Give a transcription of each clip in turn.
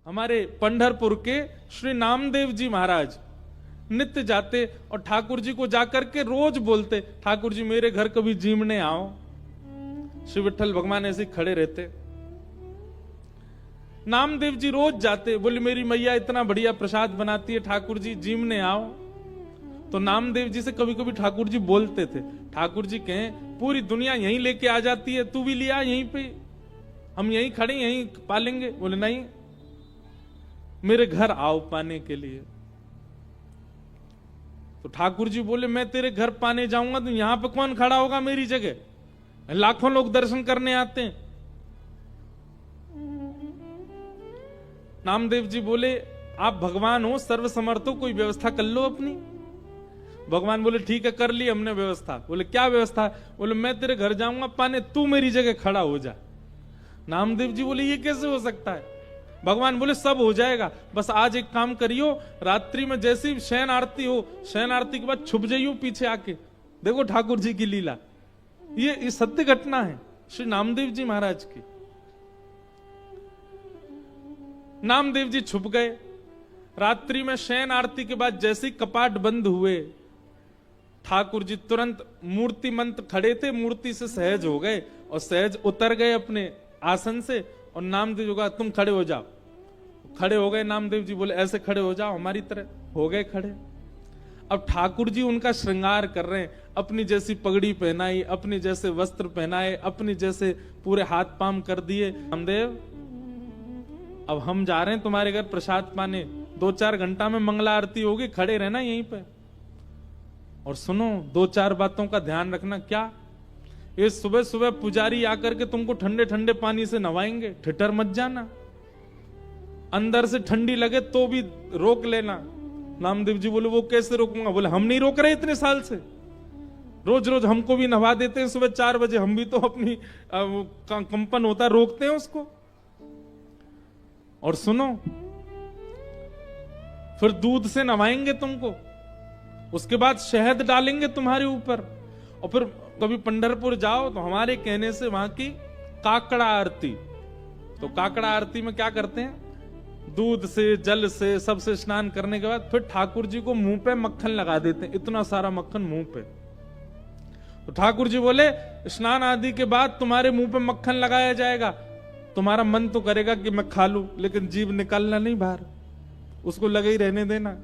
हमारे पंढरपुर के श्री नामदेव जी महाराज नित्य जाते और ठाकुर जी को जाकर के रोज बोलते, ठाकुर जी मेरे घर कभी जीमने आओ। श्री विठ्ठल भगवान ऐसे खड़े रहते। नामदेव जी रोज जाते, बोले मेरी मैया इतना बढ़िया प्रसाद बनाती है, ठाकुर जी जीमने आओ। तो नामदेव जी से कभी कभी ठाकुर जी बोलते थे, ठाकुर जी कहें पूरी दुनिया यहीं लेके आ जाती है, तू भी लिया यहीं पे, हम यहीं खड़े यहीं पालेंगे। बोले नहीं, मेरे घर आओ पाने के लिए। तो ठाकुर जी बोले मैं तेरे घर पाने जाऊंगा तो यहां पे कौन खड़ा होगा मेरी जगह, लाखों लोग दर्शन करने आते हैं। नामदेव जी बोले आप भगवान हो, सर्वसमर्थ हो, कोई व्यवस्था कर लो अपनी। भगवान बोले ठीक है कर ली हमने व्यवस्था। बोले क्या व्यवस्था? बोले मैं तेरे घर जाऊंगा पाने, तू मेरी जगह खड़ा हो जा। नामदेव जी बोले ये कैसे हो सकता है? भगवान बोले सब हो जाएगा, बस आज एक काम करियो, रात्रि में जैसी शयन आरती हो, शयन आरती के बाद छुप जाइयो पीछे आके, देखो ठाकुर जी की लीला। ये सत्य घटना है श्री नामदेव जी महाराज की। नामदेव जी छुप गए। रात्रि में शयन आरती के बाद जैसे कपाट बंद हुए, ठाकुर जी तुरंत मूर्तिमंत खड़े थे, मूर्ति से सहज हो गए और सहज उतर गए अपने आसन से। और नामदेव जी कहा तुम खड़े हो जाओ। खड़े हो गए। नामदेव जी बोले ऐसे खड़े हो जाओ हमारी तरह। हो गए खड़े। अब ठाकुर जी उनका श्रृंगार कर रहे हैं, अपनी जैसी पगड़ी पहनाई, अपनी जैसे वस्त्र पहनाए, अपनी जैसे पूरे हाथ पाम कर दिए। नामदेव अब हम जा रहे हैं तुम्हारे घर प्रसाद पाने, 2-4 घंटा में मंगला आरती होगी, खड़े रहना यहीं पे। और सुनो 2-4 बातों का ध्यान रखना। क्या? ये सुबह सुबह पुजारी आकर के तुमको ठंडे ठंडे पानी से नवाएंगे, ठिठर मत जाना। अंदर से ठंडी लगे तो भी रोक लेना। नामदेव जी बोले वो कैसे रोकूंगा? बोले हम नहीं रोक रहे इतने साल से, रोज रोज हमको भी नवा देते हैं सुबह 4 बजे, हम भी तो अपनी कंपन होता रोकते हैं उसको। और सुनो फिर दूध से नवाएंगे तुमको, उसके बाद शहद डालेंगे तुम्हारे ऊपर। और फिर कभी पंढरपुर जाओ तो हमारे कहने से वहां की काकड़ा आरती, तो काकड़ा आरती में क्या करते हैं, दूध से जल से सबसे स्नान करने के बाद फिर ठाकुर जी को मुंह पे मक्खन लगा देते हैं, इतना सारा मक्खन मुंह पे। तो ठाकुर जी बोले स्नान आदि के बाद तुम्हारे मुंह पे मक्खन लगाया जाएगा, तुम्हारा मन तो करेगा कि मैं खा लूं, लेकिन जीभ निकालना नहीं बाहर, उसको लगे ही रहने देना।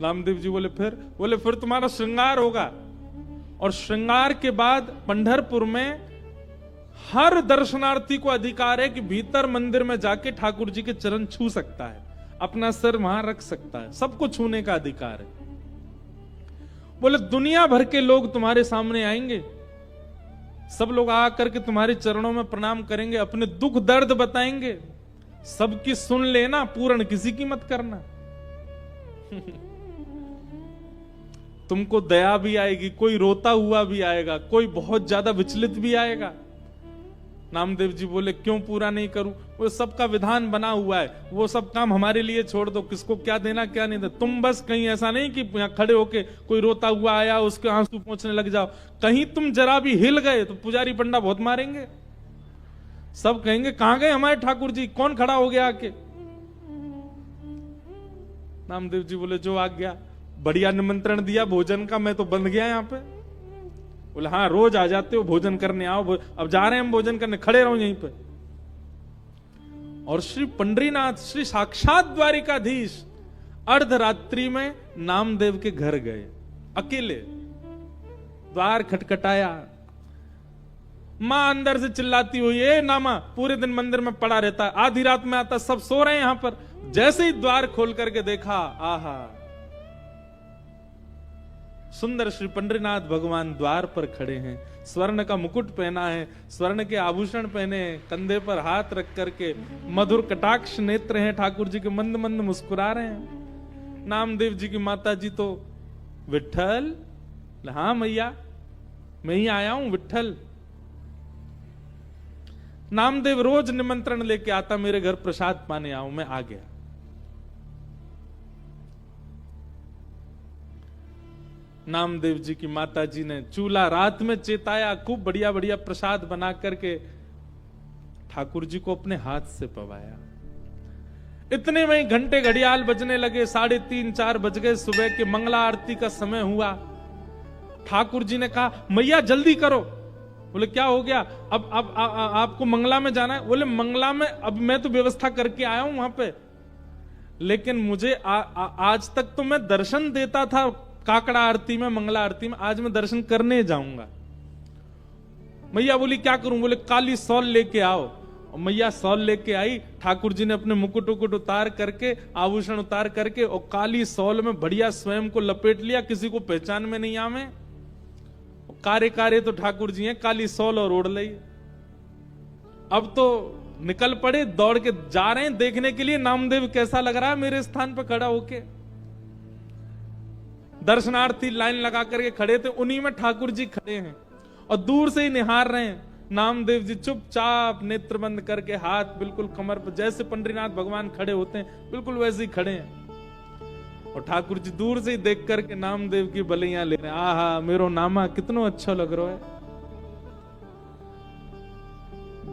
नामदेव जी बोले फिर तुम्हारा श्रृंगार होगा। और श्रृंगार के बाद पंढरपुर में हर दर्शनार्थी को अधिकार है कि भीतर मंदिर में जाके ठाकुर जी के चरण छू सकता है, अपना सिर वहां रख सकता है, सबको छूने का अधिकार है। बोले दुनिया भर के लोग तुम्हारे सामने आएंगे, सब लोग आकर के तुम्हारे चरणों में प्रणाम करेंगे, अपने दुख दर्द बताएंगे, सबकी सुन लेना, पूर्ण किसी की मत करना। तुमको दया भी आएगी, कोई रोता हुआ भी आएगा, कोई बहुत ज्यादा विचलित भी आएगा। नामदेव जी बोले क्यों पूरा नहीं करूं? वो सबका विधान बना हुआ है, वो सब काम हमारे लिए छोड़ दो, किसको क्या देना क्या नहीं देना। तुम बस कहीं ऐसा नहीं कि यहाँ खड़े होके कोई रोता हुआ आया उसके आंसू पोंछने लग जाओ, कहीं तुम जरा भी हिल गए तो पुजारी पंडा बहुत मारेंगे, सब कहेंगे कहां गए हमारे ठाकुर जी, कौन खड़ा हो गया आके। नामदेव जी बोले जो आ गया, बढ़िया निमंत्रण दिया भोजन का, मैं तो बंध गया यहाँ पे। बोले हाँ रोज आ जाते हो भोजन करने, आओ अब जा रहे हैं हम भोजन करने, खड़े रहो यहीं पे। और श्री पंडरीनाथ श्री साक्षात द्वारिकाधीश अर्धरात्रि में नामदेव के घर गए, अकेले। द्वार खटखटाया, मां अंदर से चिल्लाती हुई ए नामा, पूरे दिन मंदिर में पड़ा रहता है, आधी रात में आता, सब सो रहे हैं यहां पर। जैसे ही द्वार खोल करके देखा, आहा सुंदर श्री पंडरीनाथ भगवान द्वार पर खड़े हैं, स्वर्ण का मुकुट पहना है, स्वर्ण के आभूषण पहने हैं, कंधे पर हाथ रख करके मधुर कटाक्ष नेत्र हैं ठाकुर जी के, मंद मंद मुस्कुरा रहे हैं। नामदेव जी की माता जी तो विट्ठल, हाँ मैया मैं ही आया हूं विट्ठल। नामदेव रोज निमंत्रण लेके आता, मेरे घर प्रसाद पाने आओ, मैं आ गया। नामदेव जी की माता जी ने चूल्हा रात में चेताया, खूब बढ़िया बढ़िया प्रसाद बना करके ठाकुर जी को अपने हाथ से पवाया। इतने में घंटे घड़ियाल बजने लगे, 3:30-4 बज गए, सुबह के मंगला आरती का समय हुआ। ठाकुर जी ने कहा मैया जल्दी करो। बोले क्या हो गया? अब आपको मंगला में जाना है? बोले मंगला में अब मैं तो व्यवस्था करके आया हूं वहां पे, लेकिन मुझे आज तक तो मैं दर्शन देता था काकड़ा आरती में, मंगला आरती में, आज मैं दर्शन करने जाऊंगा। मैया बोली क्या करूं? बोले काली सौल लेके आओ। और मैया सौल लेके आई। ठाकुर जी ने अपने मुकुट उकुट उतार करके, आभूषण उतार करके, और काली सौल में बढ़िया स्वयं को लपेट लिया, किसी को पहचान में नहीं आवे। कारे कारे तो ठाकुर जी हैं, काली सौल और ओढ़ ली। अब तो निकल पड़े, दौड़ के जा रहे हैं देखने के लिए नामदेव कैसा लग रहा है मेरे स्थान पर खड़ा होके। दर्शनार्थी लाइन लगा करके खड़े थे, उन्हीं में ठाकुर जी खड़े हैं और दूर से ही निहार रहे हैं। नामदेव जी चुपचाप नेत्र बंद करके, हाथ बिल्कुल कमर पर, जैसे पंडरीनाथ भगवान खड़े होते हैं बिल्कुल वैसे ही खड़े हैं। और ठाकुर जी दूर से ही देख करके नामदेव की बलियां ले रहे हैं। आहा मेरो नामा कितना अच्छा लग रहा है।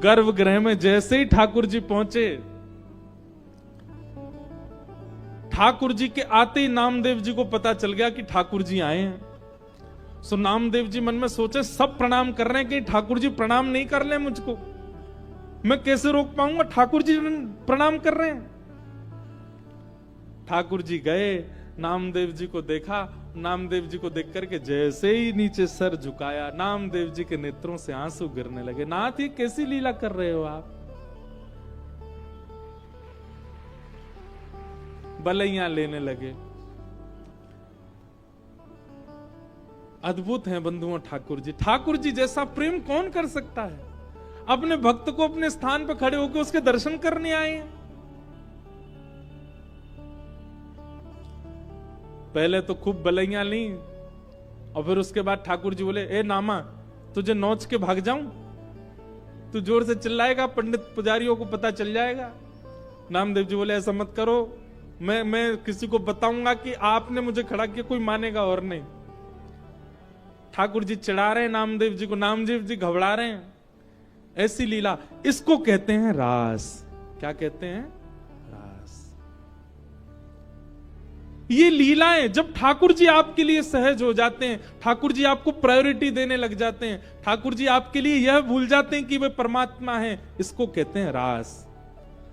गर्भगृह में जैसे ही ठाकुर जी पहुंचे, ठाकुर जी के आते ही नामदेव जी को पता चल गया कि ठाकुर जी आए हैं। सो नामदेव जी मन में सोचे सब प्रणाम कर रहे हैं, कि ठाकुर जी प्रणाम नहीं कर ले मुझको, मैं कैसे रोक पाऊंगा? ठाकुर जी प्रणाम कर रहे हैं। ठाकुर जी गए, नामदेव जी को देखा। नामदेव जी को देख करके जैसे ही नीचे सर झुकाया, नामदेव जी के नेत्रों से आंसू गिरने लगे। नाथ ये कैसी लीला कर रहे हो आप? बलैया लेने लगे। अद्भुत हैं बंधुओं ठाकुर जी। ठाकुर जी जैसा प्रेम कौन कर सकता है? अपने भक्त को अपने स्थान पर खड़े होकर उसके दर्शन करने आए हैं। पहले तो खूब बलैया ली, और फिर उसके बाद ठाकुर जी बोले ए नामा तुझे नोच के भाग जाऊं? तू जोर से चिल्लाएगा, पंडित पुजारियों को पता चल जाएगा। नामदेव जी बोले ऐसा मत करो, मैं किसी को बताऊंगा कि आपने मुझे खड़ा किया, कोई मानेगा और नहीं। ठाकुर जी चिढ़ा रहे हैं नामदेव जी को, नामदेव जी घबरा रहे हैं। ऐसी लीला, इसको कहते हैं रास। क्या कहते हैं? रास। ये लीलाएं जब ठाकुर जी आपके लिए सहज हो जाते हैं, ठाकुर जी आपको प्रायोरिटी देने लग जाते हैं, ठाकुर जी आपके लिए यह भूल जाते हैं कि वे परमात्मा हैं, इसको कहते हैं रास।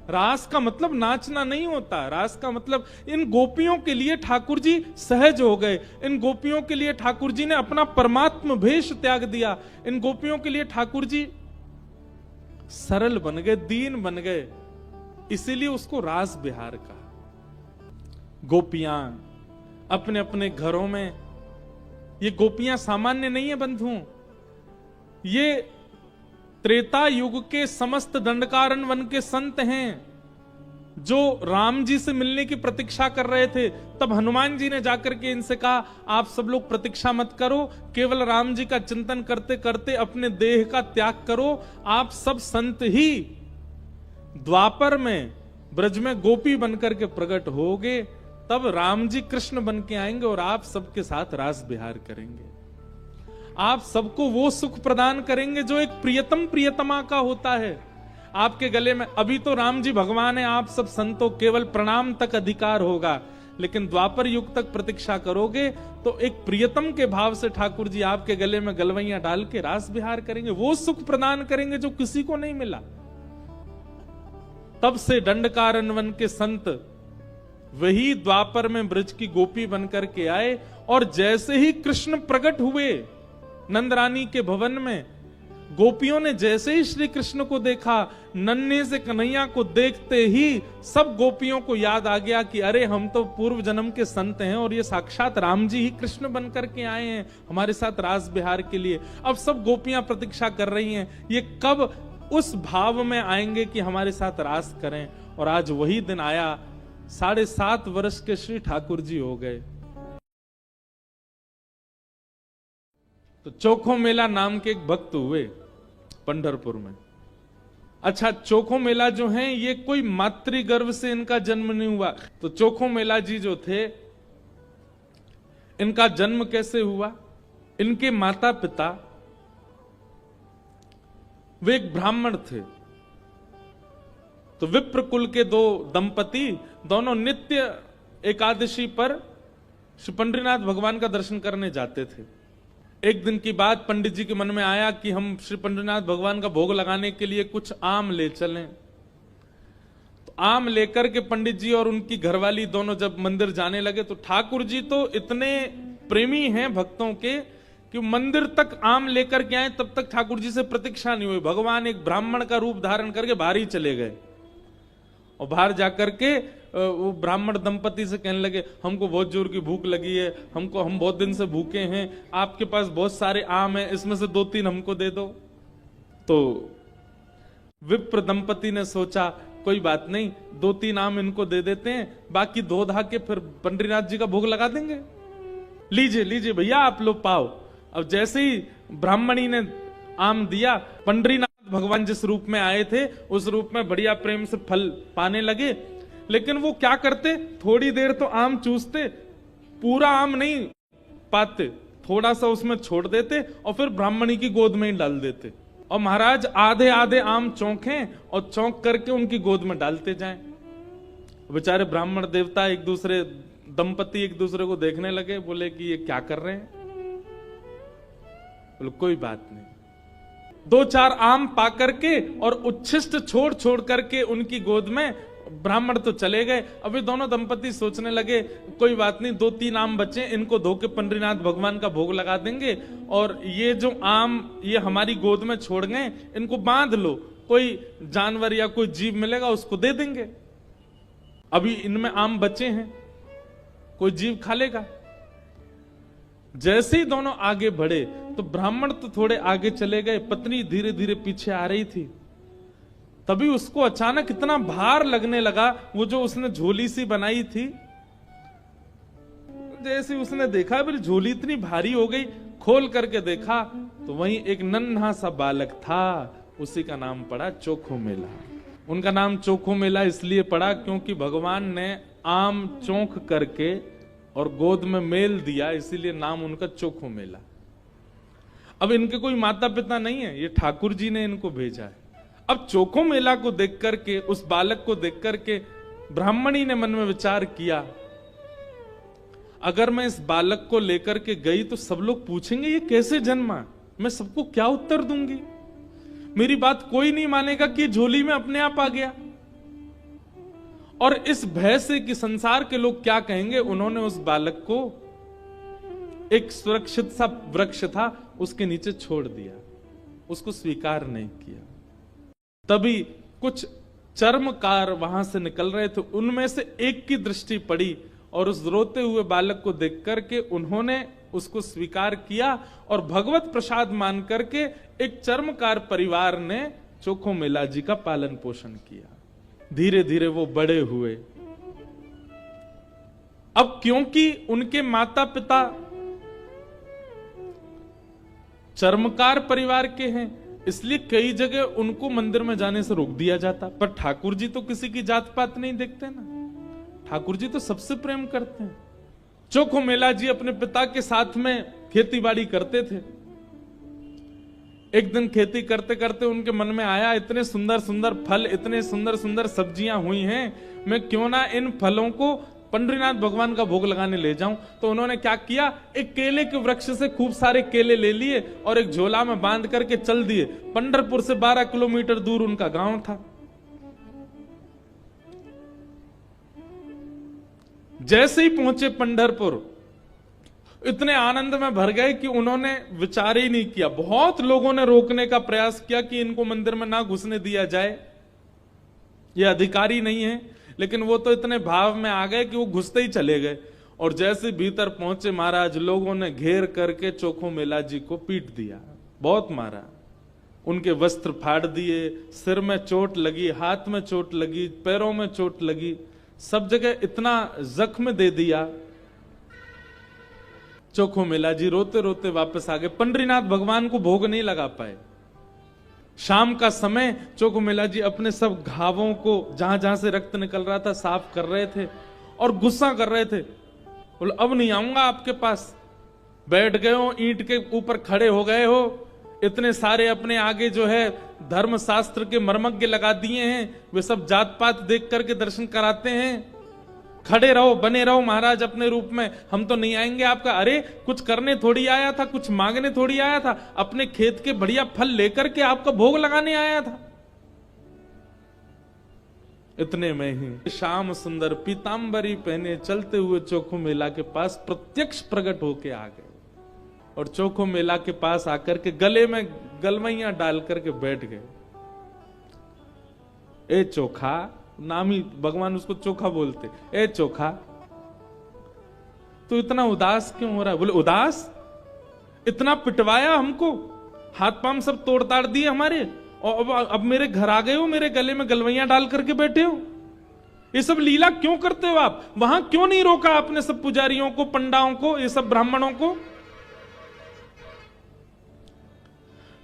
रास का मतलब नाचना नहीं होता। रास का मतलब इन गोपियों के लिए ठाकुर जी सहज हो गए। इन गोपियों के लिए ठाकुर जी ने अपना परमात्म भेष त्याग दिया। इन गोपियों के लिए ठाकुर जी सरल बन गए, दीन बन गए, इसीलिए उसको रास बिहार कहा। गोपियां अपने अपने घरों में, ये गोपियां सामान्य नहीं है बंधुओं, ये त्रेता युग के समस्त दंडकारण्य वन के संत हैं, जो राम जी से मिलने की प्रतीक्षा कर रहे थे। तब हनुमान जी ने जाकर के इनसे कहा आप सब लोग प्रतीक्षा मत करो, केवल राम जी का चिंतन करते करते अपने देह का त्याग करो। आप सब संत ही द्वापर में ब्रज में गोपी बनकर के प्रकट होगे, तब राम जी कृष्ण बन के आएंगे और आप सबके साथ रास विहार करेंगे। आप सबको वो सुख प्रदान करेंगे जो एक प्रियतम प्रियतमा का होता है। आपके गले में अभी तो राम जी भगवान है, आप सब संतों केवल प्रणाम तक अधिकार होगा, लेकिन द्वापर युग तक प्रतीक्षा करोगे तो एक प्रियतम के भाव से ठाकुर जी आपके गले में गलवैया डाल के रास विहार करेंगे, वो सुख प्रदान करेंगे जो किसी को नहीं मिला। तब से दंडकारण्य वन के संत वही द्वापर में ब्रज की गोपी बनकर के आए, और जैसे ही कृष्ण प्रकट हुए नंदरानी के भवन में, गोपियों ने जैसे ही श्री कृष्ण को देखा, नन्हे से कन्हैया को देखते ही सब गोपियों को याद आ गया कि अरे हम तो पूर्व जन्म के संत हैं और ये साक्षात राम जी ही कृष्ण बन करके आए हैं हमारे साथ रास बिहार के लिए। अब सब गोपियां प्रतीक्षा कर रही हैं ये कब उस भाव में आएंगे कि हमारे साथ रास करें। और आज वही दिन आया। 7.5 वर्ष के श्री ठाकुर जी हो गए। तो चोखो मेला नाम के एक भक्त हुए पंढरपुर में। अच्छा, चोखो मेला जो है ये कोई मातृगर्भ से इनका जन्म नहीं हुआ। तो चोखो मेला जी जो थे, इनका जन्म कैसे हुआ? इनके माता पिता वे एक ब्राह्मण थे, तो विप्र कुल के दो दंपति दोनों नित्य एकादशी पर श्री पंडरीनाथ भगवान का दर्शन करने जाते थे। एक दिन की बात पंडित जी के मन में आया कि हम श्री पंडरीनाथ भगवान का भोग लगाने के लिए कुछ आम ले चलें। तो आम लेकर के पंडित जी और उनकी घरवाली दोनों जब मंदिर जाने लगे तो ठाकुर जी तो इतने प्रेमी हैं भक्तों के कि मंदिर तक आम लेकर के आए, तब तक ठाकुर जी से प्रतीक्षा नहीं हुई। भगवान एक ब्राह्मण का रूप धारण करके बाहर ही चले गए और बाहर जाकर के वो ब्राह्मण दंपति से कहने लगे, हमको बहुत जोर की भूख लगी है, हम बहुत दिन से भूखे हैं, आपके पास बहुत सारे आम हैं, इसमें से 2-3 हमको दे दो। तो विप्र दंपति ने सोचा कोई बात नहीं, 2-3 आम इनको दे देते हैं, बाकी 2 धा के फिर पंडरीनाथ जी का भोग लगा देंगे। लीजिए लीजिए भैया आप लोग पाओ। अब जैसे ही ब्राह्मणी ने आम दिया, पंडरीनाथ भगवान जिस रूप में आए थे उस रूप में बढ़िया प्रेम से फल पाने लगे। लेकिन वो क्या करते, थोड़ी देर तो आम चूसते, पूरा आम नहीं पाते, थोड़ा सा उसमें छोड़ देते और फिर ब्राह्मणी की गोद में ही डाल देते। और महाराज आधे आधे आम चौंकें और चौंक करके उनकी गोद में डालते जाएं। बेचारे ब्राह्मण देवता एक दूसरे दंपति एक दूसरे को देखने लगे, बोले कि ये क्या कर रहे हैं। बोले कोई बात नहीं। 2-4 आम पा करके और उच्छिष्ट छोड़ छोड़ करके उनकी गोद में ब्राह्मण तो चले गए। अभी दोनों दंपति सोचने लगे कोई बात नहीं, 2-3 आम बचे, इनको धो के पंडरीनाथ भगवान का भोग लगा देंगे और ये जो आम ये हमारी गोद में छोड़ गए इनको बांध लो, कोई जानवर या कोई जीव मिलेगा उसको दे देंगे, अभी इनमें आम बचे हैं, कोई जीव खा लेगा। जैसे ही दोनों आगे बढ़े तो ब्राह्मण तो थोड़े आगे चले गए, पत्नी धीरे धीरे पीछे आ रही थी। तभी उसको अचानक इतना भार लगने लगा, वो जो उसने झोली सी बनाई थी, जैसे उसने देखा मेरी झोली इतनी भारी हो गई, खोल करके देखा तो वहीं एक नन्हा सा बालक था, उसी का नाम पड़ा चोखो मेला। उनका नाम चोखो मेला इसलिए पड़ा क्योंकि भगवान ने आम चौंक करके और गोद में मेल दिया, इसीलिए नाम उनका चोखो मेला। अब इनके कोई माता पिता नहीं है, ये ठाकुर जी ने इनको भेजा है। अब चोखो मेला को देख करके, उस बालक को देख करके ब्राह्मणी ने मन में विचार किया, अगर मैं इस बालक को लेकर के गई तो सब लोग पूछेंगे ये कैसे जन्मा, मैं सबको क्या उत्तर दूंगी, मेरी बात कोई नहीं मानेगा कि झोली में अपने आप आ गया। और इस भय से कि संसार के लोग क्या कहेंगे, उन्होंने उस बालक को एक सुरक्षित सा वृक्ष था उसके नीचे छोड़ दिया, उसको स्वीकार नहीं किया। तभी कुछ चर्मकार वहां से निकल रहे थे, उनमें से एक की दृष्टि पड़ी और उस रोते हुए बालक को देख करके उन्होंने उसको स्वीकार किया और भगवत प्रसाद मान करके एक चर्मकार परिवार ने चोखो मेला जी का पालन पोषण किया। धीरे धीरे वो बड़े हुए। अब क्योंकि उनके माता पिता चर्मकार परिवार के हैं, इसलिए कई जगह उनको मंदिर में जाने से रोक दिया जाता। पर ठाकुर जी तो किसी की जात पात नहीं देखते ना, ठाकुर जी तो सबसे प्रेम करते हैं। चोखो मेला जी अपने पिता के साथ में खेती बाड़ी करते थे। एक दिन खेती करते करते उनके मन में आया, इतने सुंदर सुंदर फल, इतने सुंदर सुंदर सब्जियां हुई हैं, मैं क्यों ना इन फलों को पंडरीनाथ भगवान का भोग लगाने ले जाऊं। तो उन्होंने क्या किया, एक केले के वृक्ष से खूब सारे केले ले लिए और एक झोला में बांध करके चल दिए। पंढरपुर से 12 किलोमीटर दूर उनका गांव था। जैसे ही पहुंचे पंढरपुर, इतने आनंद में भर गए कि उन्होंने विचार ही नहीं किया। बहुत लोगों ने रोकने का प्रयास किया कि इनको मंदिर में ना घुसने दिया जाए, ये अधिकारी नहीं है, लेकिन वो तो इतने भाव में आ गए कि वो घुसते ही चले गए। और जैसे भीतर पहुंचे महाराज, लोगों ने घेर करके चोखो मेला जी को पीट दिया, बहुत मारा, उनके वस्त्र फाड़ दिए, सिर में चोट लगी, हाथ में चोट लगी, पैरों में चोट लगी, सब जगह इतना जख्म दे दिया। चोखो मेला जी रोते रोते वापस आ गए। पंडरीनाथ भगवान को भोग नहीं लगा पाए। शाम का समय चोखो मेला जी अपने सब घावों को, जहां जहां से रक्त निकल रहा था, साफ कर रहे थे और गुस्सा कर रहे थे। बोले अब नहीं आऊंगा आपके पास, बैठ गए हो, ईंट के ऊपर खड़े हो गए हो, इतने सारे अपने आगे जो है धर्म शास्त्र के मर्मज्ञ लगा दिए हैं, वे सब जात पात देख करके दर्शन कराते हैं। खड़े रहो, बने रहो महाराज अपने रूप में, हम तो नहीं आएंगे आपका। अरे कुछ करने थोड़ी आया था, कुछ मांगने थोड़ी आया था, अपने खेत के बढ़िया फल लेकर के आपका भोग लगाने आया था। इतने में ही श्याम सुंदर पीतांबरी पहने चलते हुए चोखो मेला के पास प्रत्यक्ष प्रकट होके आ गए और चोखो मेला के पास आकर के गले में गलवैया डाल करके बैठ गए। ए चोखा, नाम ही भगवान उसको चोखा बोलते। ए चोखा, तो इतना उदास क्यों हो रहा है? बोले उदास? इतना पिटवाया हमको, हाथ पांव सब तोड़ ताड़ दिए हमारे, और अब मेरे घर आ गए हो, मेरे गले में गलवैयां डाल करके बैठे हो। ये सब लीला क्यों करते हो आप? वहां क्यों नहीं रोका आपने सब पुजारियों को, पंडाओं को, ये सब ब्राह्मणों को?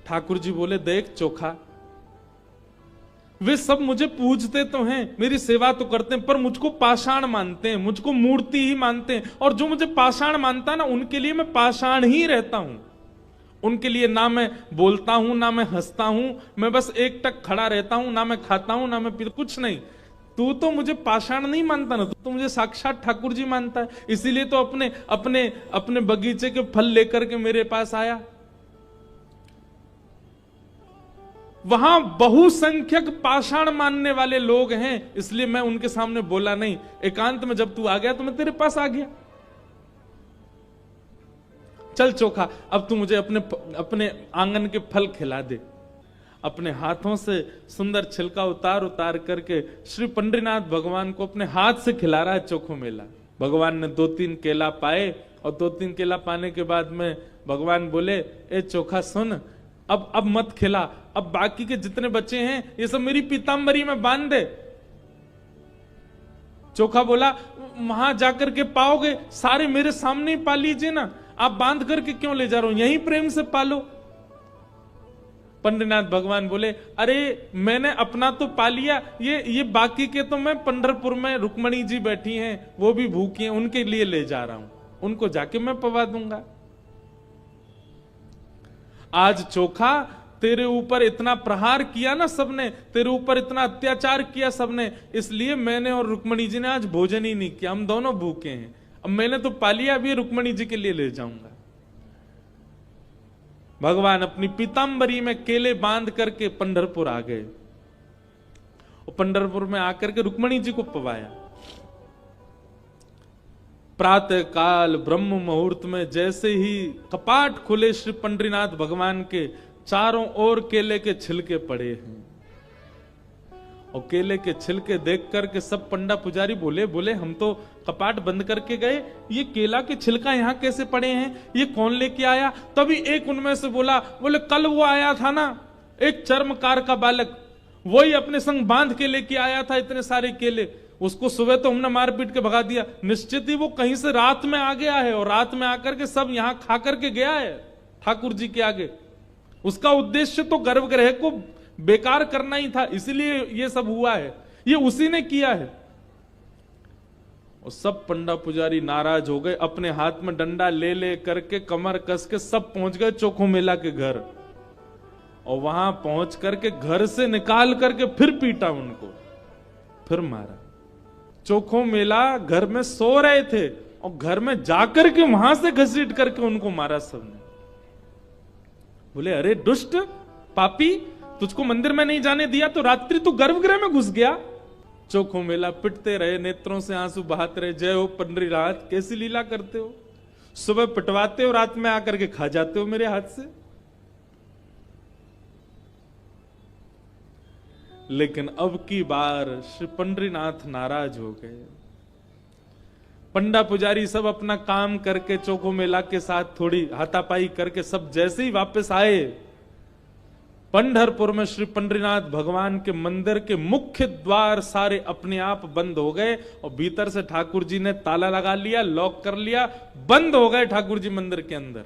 ठाकुर जी बोले, देख चोखा, वे सब मुझे पूजते तो हैं, मेरी सेवा तो करते हैं, पर मुझको पाषाण मानते हैं, मुझको मूर्ति ही मानते हैं। और जो मुझे पाषाण मानता है ना, उनके लिए मैं पाषाण ही रहता हूं। उनके लिए ना मैं बोलता हूं, ना मैं हंसता हूं, मैं बस एक टक खड़ा रहता हूं, ना मैं खाता हूं, ना मैं पीता, कुछ नहीं। तू तो मुझे पाषाण नहीं मानता ना, तू तो मुझे साक्षात ठाकुर जी मानता है। इसीलिए तो अपने अपने अपने बगीचे के फल लेकर के मेरे पास आया। वहां बहुसंख्यक पाषाण मानने वाले लोग हैं, इसलिए मैं उनके सामने बोला नहीं। एकांत में जब तू आ गया तो मैं तेरे पास आ गया। चल चोखा, अब तू मुझे अपने अपने आंगन के फल खिला दे। अपने हाथों से सुंदर छिलका उतार उतार करके श्री पंडरीनाथ भगवान को अपने हाथ से खिला रहा है चोखो मेला। भगवान ने 2-3 केला पाए, और 2-3 केला पाने के बाद में भगवान बोले, ए चोखा सुन, अब मत खिला, अब बाकी के जितने बच्चे हैं ये सब मेरी पीतांबरी में बांध दे। चोखा बोला, वहां जाकर के पाओगे, सारे मेरे सामने ही पा लीजिए ना, आप बांध करके क्यों ले जा रहे हो, यहीं प्रेम से पालो। पंडरीनाथ भगवान बोले, अरे मैंने अपना तो पा लिया, ये बाकी के तो मैं पंढरपुर में रुक्मणी जी बैठी हैं, वो भी भूखी हैं, उनके लिए ले जा रहा हूं, उनको जाके मैं पवा दूंगा। आज चोखा, तेरे ऊपर इतना प्रहार किया ना सबने, तेरे ऊपर इतना अत्याचार किया सबने, इसलिए मैंने और रुक्मणी जी ने आज भोजन ही नहीं किया, हम दोनों भूखे हैं। अब मैंने तो पा लिया, अभी रुक्मणी जी के लिए ले जाऊंगा। भगवान अपनी पीतांबरी में केले बांध करके पंढरपुर आ गए, और पंढरपुर में आकर के रुक्मणी जी को पवाया। प्रातः काल ब्रह्म मुहूर्त में जैसे ही कपाट खुले श्री पंडरीनाथ भगवान के, चारों ओर केले के छिलके पड़े हैं, और केले के छिलके देख करके सब पंडा पुजारी बोले हम तो कपाट बंद करके गए, ये केला के छिलका यहाँ कैसे पड़े हैं, ये कौन लेके आया? तभी एक उनमें से बोले कल वो आया था ना, एक चर्मकार का बालक, वही अपने संग बांध के लेके आया था इतने सारे केले, उसको सुबह तो हमने मार पीट के भगा दिया, निश्चित ही वो कहीं से रात में आ गया है, और रात में आकर के सब यहां खा करके गया है ठाकुर जी के आगे। उसका उद्देश्य तो गर्भगृह को बेकार करना ही था, इसलिए ये सब हुआ है, ये उसी ने किया है। और सब पंडा पुजारी नाराज हो गए, अपने हाथ में डंडा ले ले करके कमर कस के सब पहुंच गए चोखो मेला के घर, और वहां पहुंच करके घर से निकाल करके फिर पीटा उनको, फिर मारा। चोखो मेला घर में सो रहे थे, और घर में जाकर के वहां से घसीट करके उनको मारा सबने। बोले, अरे दुष्ट पापी, तुझको मंदिर में नहीं जाने दिया तो रात्रि तू गर्भगृह में घुस गया। चोखो मेला पिटते रहे, नेत्रों से आंसू बहाते रहे, जय हो पंडरीनाथ, कैसी लीला करते हो, सुबह पिटवाते हो, रात में आकर के खा जाते हो मेरे हाथ से। लेकिन अब की बार श्री पंडरीनाथ नाराज हो गए। पंडा पुजारी सब अपना काम करके चोखो मेला के साथ थोड़ी हाथापाई करके सब जैसे ही वापस आए, पंढरपुर में श्री पंडरीनाथ भगवान के मंदिर के मुख्य द्वार सारे अपने आप बंद हो गए, और भीतर से ठाकुर जी ने ताला लगा लिया, लॉक कर लिया, बंद हो गए ठाकुर जी मंदिर के अंदर।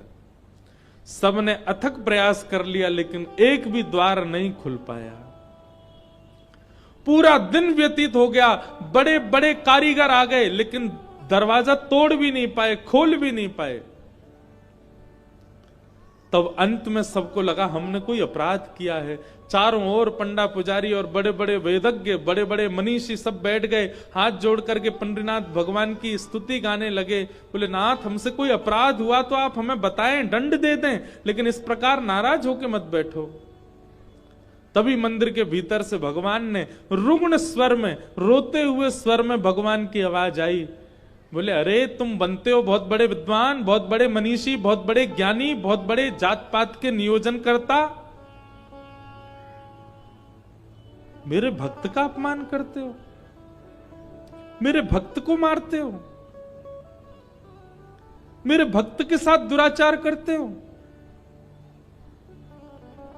सबने अथक प्रयास कर लिया, लेकिन एक भी द्वार नहीं खुल पाया। पूरा दिन व्यतीत हो गया, बड़े बड़े कारीगर आ गए, लेकिन दरवाजा तोड़ भी नहीं पाए, खोल भी नहीं पाए। तब अंत में सबको लगा हमने कोई अपराध किया है। चारों ओर पंडा पुजारी और बड़े बड़े वेदज्ञ, बड़े बड़े मनीषी सब बैठ गए, हाथ जोड़ करके पंडरीनाथ भगवान की स्तुति गाने लगे। बोले नाथ, हमसे कोई अपराध हुआ तो आप हमें बताएं, दंड दे दें, लेकिन इस प्रकार नाराज होके मत बैठो। तभी मंदिर के भीतर से भगवान ने रुग्ण स्वर में, रोते हुए स्वर में भगवान की आवाज आई। बोले अरे तुम बनते हो बहुत बड़े विद्वान, बहुत बड़े मनीषी, बहुत बड़े ज्ञानी, बहुत बड़े जात पात के नियोजन करता, मेरे भक्त का अपमान करते हो, मेरे भक्त को मारते हो, मेरे भक्त के साथ दुराचार करते हो,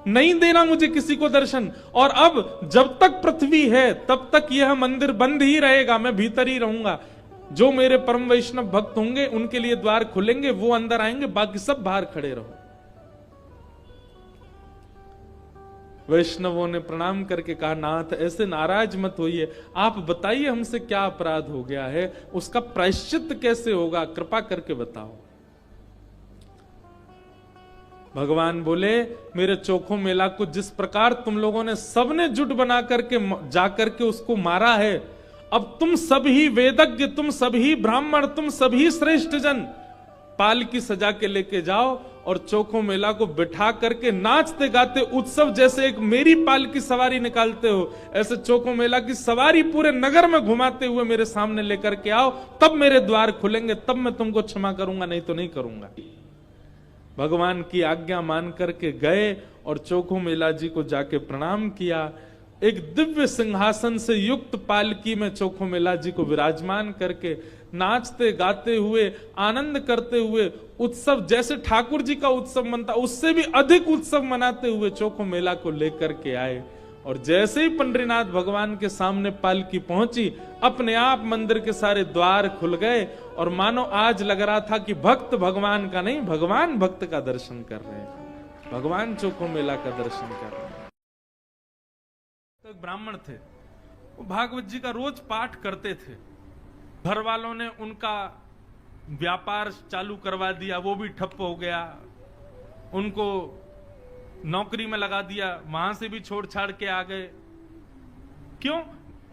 नहीं देना मुझे किसी को दर्शन। और अब जब तक पृथ्वी है तब तक यह मंदिर बंद ही रहेगा, मैं भीतर ही रहूंगा। जो मेरे परम वैष्णव भक्त होंगे उनके लिए द्वार खुलेंगे, वो अंदर आएंगे, बाकी सब बाहर खड़े रहो। वैष्णवों ने प्रणाम करके कहा नाथ ऐसे नाराज मत होइए, आप बताइए हमसे क्या अपराध हो गया है, उसका प्रायश्चित कैसे होगा, कृपा करके बताओ। भगवान बोले मेरे चोखो मेला को जिस प्रकार तुम लोगों ने सबने जुट बना करके जाकर के उसको मारा है, अब तुम सभी वेदज्ञ, तुम सभी ब्राह्मण, तुम सभी श्रेष्ठ जन पाल की सजा के लेके जाओ और चोखो मेला को बिठा करके नाचते गाते उत्सव जैसे एक मेरी पाल की सवारी निकालते हो, ऐसे चोखो मेला की सवारी पूरे नगर में घुमाते हुए मेरे सामने लेकर के आओ, तब मेरे द्वार खुलेंगे, तब मैं तुमको क्षमा करूंगा, नहीं तो नहीं करूंगा। भगवान की आज्ञा मान करके गए और चोखो मेला जी को जाके प्रणाम किया। एक दिव्य सिंहासन से युक्त पालकी में चोखो मेला जी को विराजमान करके नाचते गाते हुए, आनंद करते हुए, उत्सव जैसे ठाकुर जी का उत्सव मनता उससे भी अधिक उत्सव मनाते हुए चोखो मेला को लेकर के आए। और जैसे ही पंडरीनाथ भगवान के सामने पालकी पहुंची, अपने आप मंदिर के सारे द्वार खुल गए और मानो आज लग रहा था कि भक्त भगवान का नहीं, भगवान भक्त का दर्शन कर रहे हैं, भगवान चोखो मेला का दर्शन कर रहे हैं। तो एक ब्राह्मण थे, वो भागवत जी का रोज पाठ करते थे। घर वालों ने उनका व्यापार चालू करवा दिया, वो भी ठप हो गया, उनको नौकरी में लगा दिया, वहां से भी छोड़ छाड़ के आ गए। क्यों?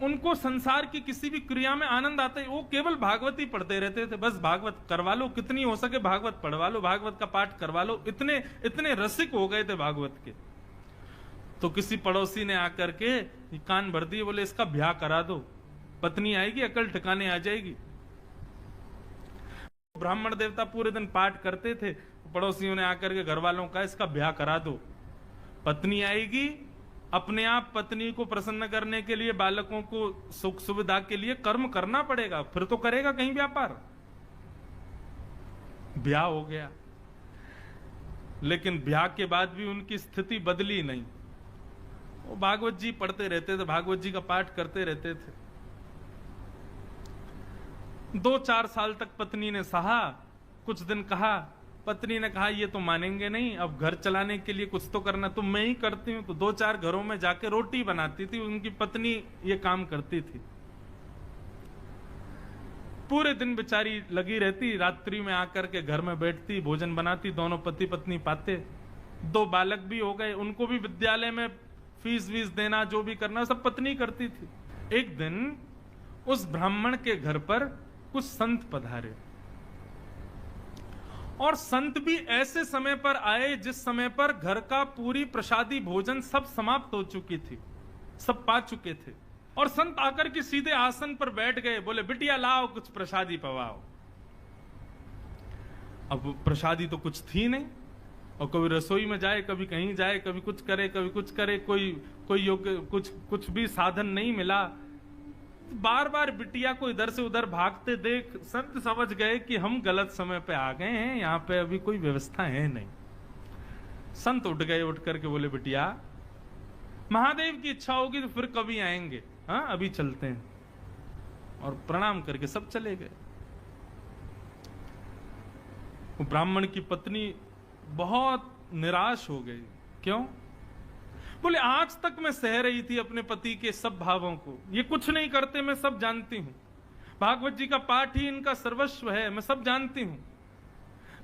उनको संसार की किसी भी क्रिया में आनंद आता है, वो केवल भागवत ही पढ़ते रहते थे। बस भागवत करवा लो, कितनी हो सके भागवत पढ़वा लो, भागवत का पाठ करवा लो, इतने इतने रसिक हो गए थे भागवत के। तो किसी पड़ोसी ने आकर के कान भर दिए, बोले इसका ब्याह करा दो, पत्नी आएगी, अकल ठिकाने आ जाएगी। ब्राह्मण देवता पूरे दिन पाठ करते थे, पड़ोसियों ने आकर के घर वालों का इसका ब्याह करा दो, पत्नी आएगी, अपने आप पत्नी को प्रसन्न करने के लिए, बालकों को सुख सुविधा के लिए कर्म करना पड़ेगा, फिर तो करेगा कहीं व्यापार। ब्याह हो गया, लेकिन ब्याह के बाद भी उनकी स्थिति बदली नहीं। वो भागवत जी पढ़ते रहते थे, भागवत जी का पाठ करते रहते थे। 2-4 साल तक पत्नी ने सहा, कुछ दिन कहा, पत्नी ने कहा ये तो मानेंगे नहीं, अब घर चलाने के लिए कुछ तो करना, तो मैं ही करती हूं। तो 2-4 घरों में जाके रोटी बनाती थी, उनकी पत्नी ये काम करती थी। पूरे दिन बेचारी लगी रहती, रात्रि में आकर के घर में बैठती, भोजन बनाती, दोनों पति पत्नी पाते। 2 बालक भी हो गए, उनको भी विद्यालय में फीस वीस देना, जो भी करना सब पत्नी करती थी। एक दिन उस ब्राह्मण के घर पर कुछ संत पधारे, और संत भी ऐसे समय पर आए जिस समय पर घर का पूरी प्रसादी भोजन सब समाप्त हो चुकी थी, सब पा चुके थे। और संत आकर के सीधे आसन पर बैठ गए, बोले बिटिया लाओ कुछ प्रसादी पवाओ। अब प्रसादी तो कुछ थी नहीं, और कभी रसोई में जाए, कभी कहीं जाए, कभी कुछ करे, कभी कुछ करे, कोई योग्य कुछ भी साधन नहीं मिला। बार बार बिटिया को इधर से उधर भागते देख संत समझ गए कि हम गलत समय पे आ गए हैं, यहाँ पे अभी कोई व्यवस्था है नहीं। संत उठ गए, उठ करके बोले बिटिया महादेव की इच्छा होगी तो फिर कभी आएंगे, हाँ अभी चलते हैं। और प्रणाम करके सब चले गए। ब्राह्मण की पत्नी बहुत निराश हो गई। क्यों? बोले आज तक मैं सह रही थी अपने पति के सब भावों को, ये कुछ नहीं करते, मैं सब जानती हूं, भागवत जी का पाठ ही इनका सर्वस्व है, मैं सब जानती हूं।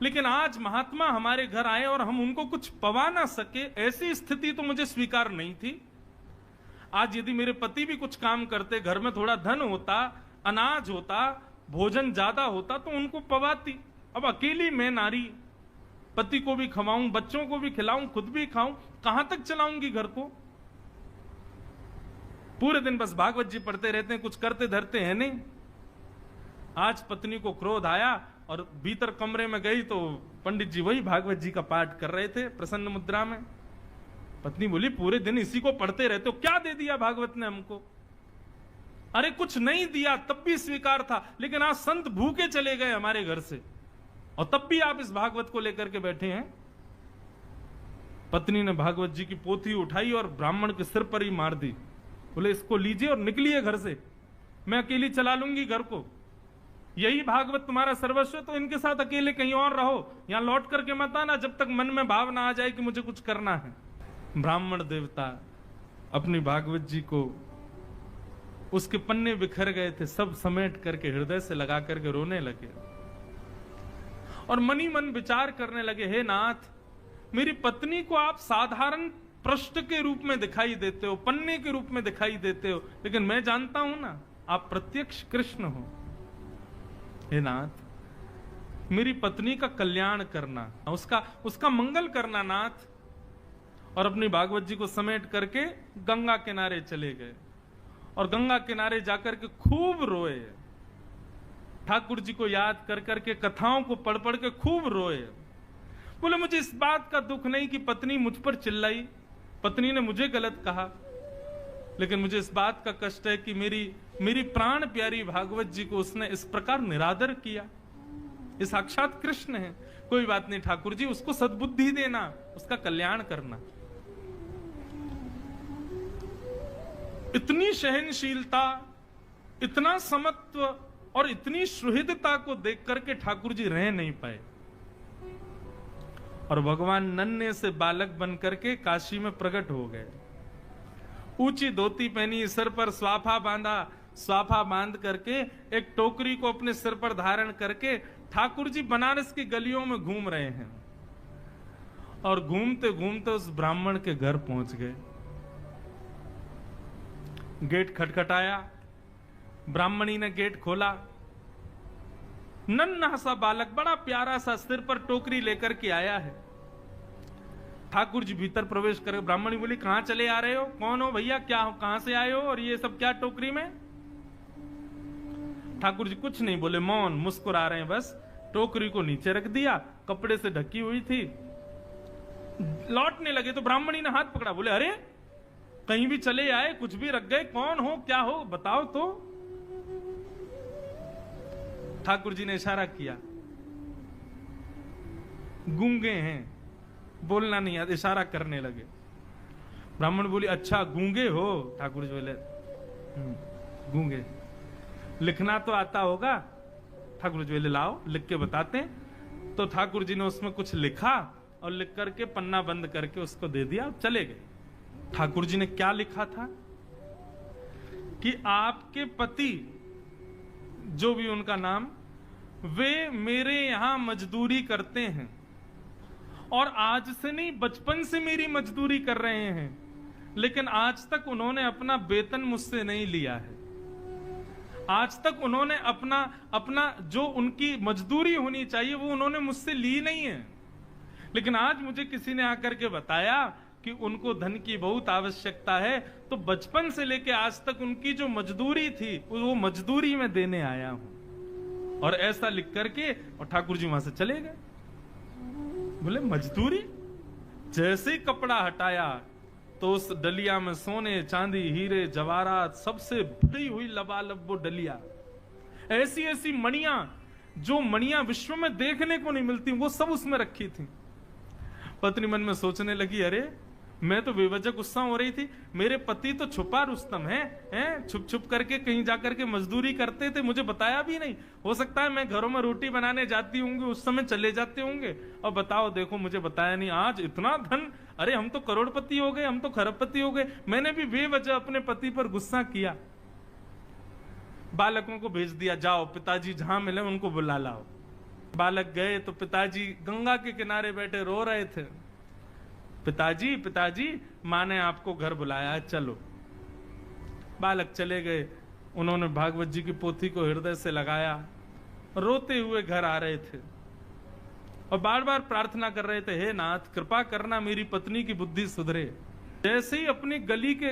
लेकिन आज महात्मा हमारे घर आए और हम उनको कुछ पवा ना सके, ऐसी स्थिति तो मुझे स्वीकार नहीं थी। आज यदि मेरे पति भी कुछ काम करते, घर में थोड़ा धन होता, अनाज होता, भोजन ज्यादा होता, तो उनको पवाती। अब अकेली मैं नारी, पति को भी खवाऊं, बच्चों को भी खिलाऊं, खुद भी खाऊं, कहां तक चलाऊंगी घर को? पूरे दिन बस भागवत जी पढ़ते रहते हैं, कुछ करते धरते हैं नहीं। आज पत्नी को क्रोध आया और भीतर कमरे में गई तो पंडित जी वही भागवत जी का पाठ कर रहे थे प्रसन्न मुद्रा में। पत्नी बोली, पूरे दिन इसी को पढ़ते रहते हो, क्या दे दिया भागवत ने हमको? अरे कुछ नहीं दिया, तब भी स्वीकार था, लेकिन आज संत भूखे चले गए हमारे घर से और तब भी आप इस भागवत को लेकर के बैठे हैं। पत्नी ने भागवत जी की पोथी उठाई और ब्राह्मण के सिर पर ही मार दी। बोले, इसको लीजिए और निकलिए घर से, मैं अकेली चला लूंगी घर को। यही भागवत तुम्हारा सर्वस्व, तो इनके साथ अकेले कहीं और रहो, यहां लौट करके मत आना जब तक मन में भाव ना आ जाए कि मुझे कुछ करना है। ब्राह्मण देवता अपनी भागवत जी को, उसके पन्ने बिखर गए थे, सब समेट करके हृदय से लगा करके रोने लगे और मनी मन विचार करने लगे, हे नाथ, मेरी पत्नी को आप साधारण पृष्ठ के रूप में दिखाई देते हो, पन्ने के रूप में दिखाई देते हो, लेकिन मैं जानता हूं ना आप प्रत्यक्ष कृष्ण हो। हे नाथ, मेरी पत्नी का कल्याण करना, उसका मंगल करना नाथ। और अपनी भागवत जी को समेट करके गंगा किनारे चले गए और गंगा किनारे जाकर के खूब रोए, ठाकुर जी को याद कर करके, कथाओं को पढ़ पढ़ के खूब रोए। बोले, मुझे इस बात का दुख नहीं कि पत्नी मुझ पर चिल्लाई, पत्नी ने मुझे गलत कहा, लेकिन मुझे इस बात का कष्ट है कि मेरी प्राण प्यारी भागवत जी को उसने इस प्रकार निरादर किया। ये साक्षात कृष्ण है। कोई बात नहीं ठाकुर जी, उसको सद्बुद्धि देना, उसका कल्याण करना। इतनी सहनशीलता, इतना समत्व और इतनी सुहृदता को देख करके ठाकुर जी रह नहीं पाए और भगवान नन्हे से बालक बन करके काशी में प्रकट हो गए। ऊंची धोती पहनी, सिर पर स्वाफा बांधा, स्वाफा बांध करके एक टोकरी को अपने सिर पर धारण करके ठाकुर जी बनारस की गलियों में घूम रहे हैं और घूमते घूमते उस ब्राह्मण के घर पहुंच गए। गेट खटखटाया, ब्राह्मणी ने गेट खोला। नन्हा सा बालक, बड़ा प्यारा सा, सिर पर टोकरी लेकर के आया है। ठाकुर जी भीतर प्रवेश कर, ब्राह्मणी बोली, कहां चले आ रहे हो? कौन हो भैया? क्या हो? कहां से आए हो? और ये सब क्या टोकरी में? ठाकुर जी कुछ नहीं बोले, मौन, मुस्कुरा रहे हैं बस। टोकरी को नीचे रख दिया, कपड़े से ढकी हुई थी। लौटने लगे तो ब्राह्मणी ने हाथ पकड़ा, बोले, अरे कहीं भी चले आए, कुछ भी रख गए, कौन हो, क्या हो, बताओ तो। ठाकुर जी ने इशारा किया, गूंगे हैं, बोलना नहीं आता, इशारा करने लगे। ब्राह्मण बोली, अच्छा गूंगे हो? ठाकुर जी बोले, गूंगे, लिखना तो आता होगा? ठाकुर जी बोले, लाओ लिख के बताते हैं। तो ठाकुर जी ने उसमें कुछ लिखा और लिख करके पन्ना बंद करके उसको दे दिया, चले गए। ठाकुर जी ने क्या लिखा था कि आपके पति, जो भी उनका नाम, वे मेरे यहां मजदूरी करते हैं और आज से नहीं, बचपन से मेरी मजदूरी कर रहे हैं, लेकिन आज तक उन्होंने अपना वेतन मुझसे नहीं लिया है। आज तक उन्होंने अपना जो उनकी मजदूरी होनी चाहिए वो उन्होंने मुझसे ली नहीं है। लेकिन आज मुझे किसी ने आकर के बताया कि उनको धन की बहुत आवश्यकता है, तो बचपन से लेके आज तक उनकी जो मजदूरी थी वो मजदूरी में देने आया हूं। और ऐसा लिख करके और ठाकुर जी वहां से चले गए। बोले, मजदूरी? जैसे ही कपड़ा हटाया तो उस डलिया में सोने, चांदी, हीरे, जवाहरात सबसे भरी हुई लबालब वो डलिया, ऐसी ऐसी मणियां, जो मणियां विश्व में देखने को नहीं मिलती, वो सब उसमें रखी थी। पत्नी मन में सोचने लगी, अरे मैं तो बेवजह गुस्सा हो रही थी, मेरे पति तो छुपा रुस्तम हैं, छुप छुप करके कहीं जाकर के मजदूरी करते थे, मुझे बताया भी नहीं। हो सकता है मैं घरों में रोटी बनाने जाती होंगी, उस समय चले जाते होंगे, और बताओ देखो मुझे बताया नहीं। आज इतना धन, अरे हम तो करोड़पति हो गए, हम तो खरबपति हो गए, मैंने भी बेवजह अपने पति पर गुस्सा किया। बालकों को भेज दिया, जाओ पिताजी जहां मिले उनको बुला लाओ। बालक गए तो पिताजी गंगा के किनारे बैठे रो रहे थे। पिताजी पिताजी, माँ ने आपको घर बुलाया है, चलो। बालक चले गए। उन्होंने भागवत जी की पोथी को हृदय से लगाया, रोते हुए घर आ रहे थे और बार बार प्रार्थना कर रहे थे, हे नाथ कृपा करना मेरी पत्नी की बुद्धि सुधरे। जैसे ही अपनी गली के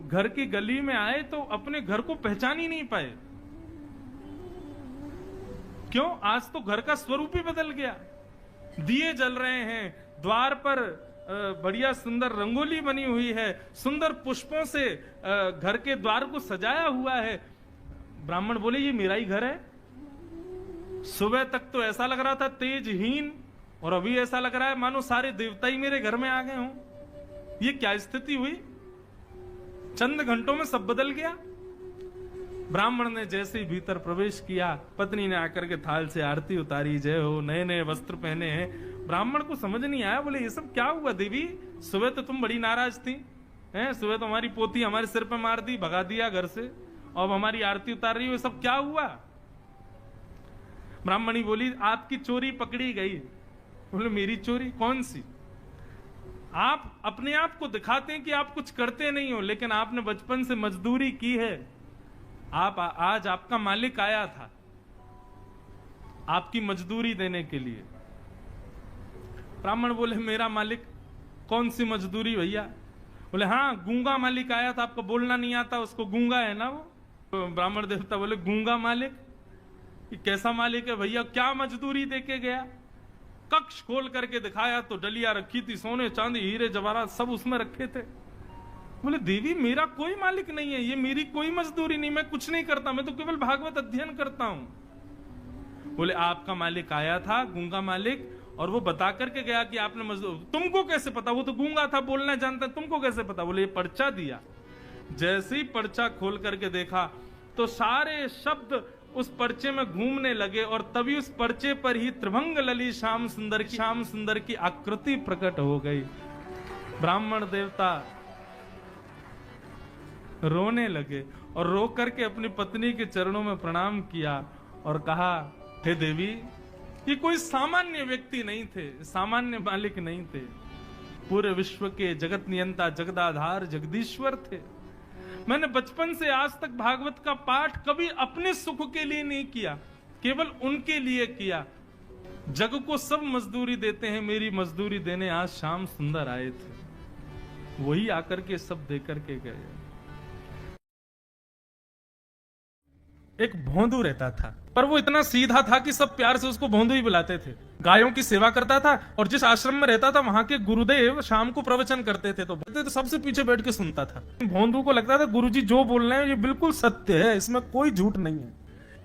घर की गली में आए तो अपने घर को पहचान ही नहीं पाए। क्यों? आज तो घर का स्वरूप ही बदल गया। दिए जल रहे हैं, द्वार पर बढ़िया सुंदर रंगोली बनी हुई है, सुंदर पुष्पों से घर के द्वार को सजाया हुआ है। ब्राह्मण बोले, ये मेरा ही घर है? सुबह तक तो ऐसा लग रहा था तेजहीन, और अभी ऐसा लग रहा है मानो सारे देवता ही मेरे घर में आ गए हों। ये क्या स्थिति हुई? चंद घंटों में सब बदल गया। ब्राह्मण ने जैसे ही भीतर प्रवेश किया, पत्नी ने आकर के थाल से आरती उतारी, जय हो, नए नए वस्त्र पहने हैं। ब्राह्मण को समझ नहीं आया, बोले ये सब क्या हुआ देवी? सुबह तो तुम बड़ी नाराज थी, हैं? सुबह तो हमारी पोती हमारे सिर पे मार दी, भगा दिया घर से, और हमारी आरती उतार रही हो, सब क्या हुआ? ब्राह्मणी बोली, आपकी चोरी पकड़ी गई। बोले, मेरी चोरी? कौन सी? आप अपने आप को दिखाते हैं कि आप कुछ करते नहीं हो, लेकिन आपने बचपन से मजदूरी की है। आज आपका मालिक आया था आपकी मजदूरी देने के लिए। ब्राह्मण बोले, मेरा मालिक? कौन सी मजदूरी भैया? बोले, हाँ, गूंगा मालिक आया था, आपको बोलना नहीं आता, उसको गूंगा है ना वो। तो ब्राह्मण देवता बोले, गूंगा मालिक? ये कैसा मालिक है भैया? क्या मजदूरी देके गया? कक्ष खोल करके दिखाया तो डलिया रखी थी, सोने चांदी हीरे जवाहरात सब उसमें रखे थे। बोले, देवी मेरा कोई मालिक नहीं है, ये मेरी कोई मजदूरी नहीं, मैं कुछ नहीं करता, मैं तो केवल भागवत अध्ययन करता हूं। बोले, आपका मालिक आया था, गूंगा मालिक, और वो बता करके गया कि आपने मजदूर। तुमको कैसे पता? वो तो गूंगा था, बोलना जानता, तुमको कैसे पता? बोले, ये पर्चा दिया। जैसे ही पर्चा खोल करके देखा तो सारे शब्द उस पर्चे में घूमने लगे, और तभी उस पर्चे पर ही त्रिभंग लली श्याम सुंदर की आकृति प्रकट हो गई। ब्राह्मण देवता रोने लगे और रो करके अपनी पत्नी के चरणों में प्रणाम किया और कहा, हे देवी, ये कोई सामान्य व्यक्ति नहीं थे, सामान्य मालिक नहीं थे, पूरे विश्व के जगत नियंता, जगदाधार, जगदीश्वर थे। मैंने बचपन से आज तक भागवत का पाठ कभी अपने सुख के लिए नहीं किया, केवल उनके लिए किया। जग को सब मजदूरी देते हैं, मेरी मजदूरी देने आज श्याम सुंदर आए थे, वही आकर के सब दे करके गए। एक भोंदू रहता था, पर वो इतना सीधा था कि सब प्यार से उसको भोंदू ही बुलाते थे। गायों की सेवा करता था, और जिस आश्रम में रहता था वहां के गुरुदेव शाम को प्रवचन करते थे तो सबसे पीछे बैठ के सुनता था। भोंदू को लगता था गुरुजी जो बोल रहे हैं ये बिल्कुल सत्य है, इसमें कोई झूठ नहीं है।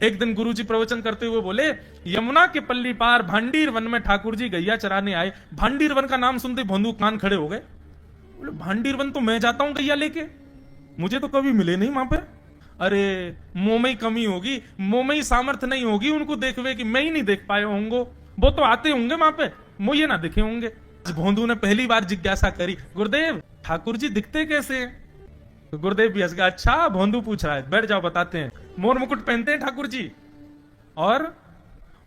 एक दिन गुरुजी प्रवचन करते हुए बोले, यमुना के पल्ली पार भांडीर वन में ठाकुर जी गैया चराने आए। भांडीर वन का नाम सुनते भोंदू कान खड़े हो गए। बोले, भांडीर वन तो मैं जाता हूं गैया लेके, मुझे तो कभी मिले नहीं वहां पर। अरे मुंह में ही कमी होगी, मुंह में ही सामर्थ्य नहीं होगी उनको देखवे कि मैं ही नहीं देख पाए होंगे, वो तो आते होंगे वहां पे, मुझे ना दिखे होंगे। भोंदू ने पहली बार जिज्ञासा करी, गुरुदेव ठाकुर जी दिखते कैसे हैं? तो गुरुदेव भी हंस गया, अच्छा भोंदू पूछ रहा है, बैठ जाओ बताते हैं। मोर मुकुट पहनते हैं ठाकुर जी, और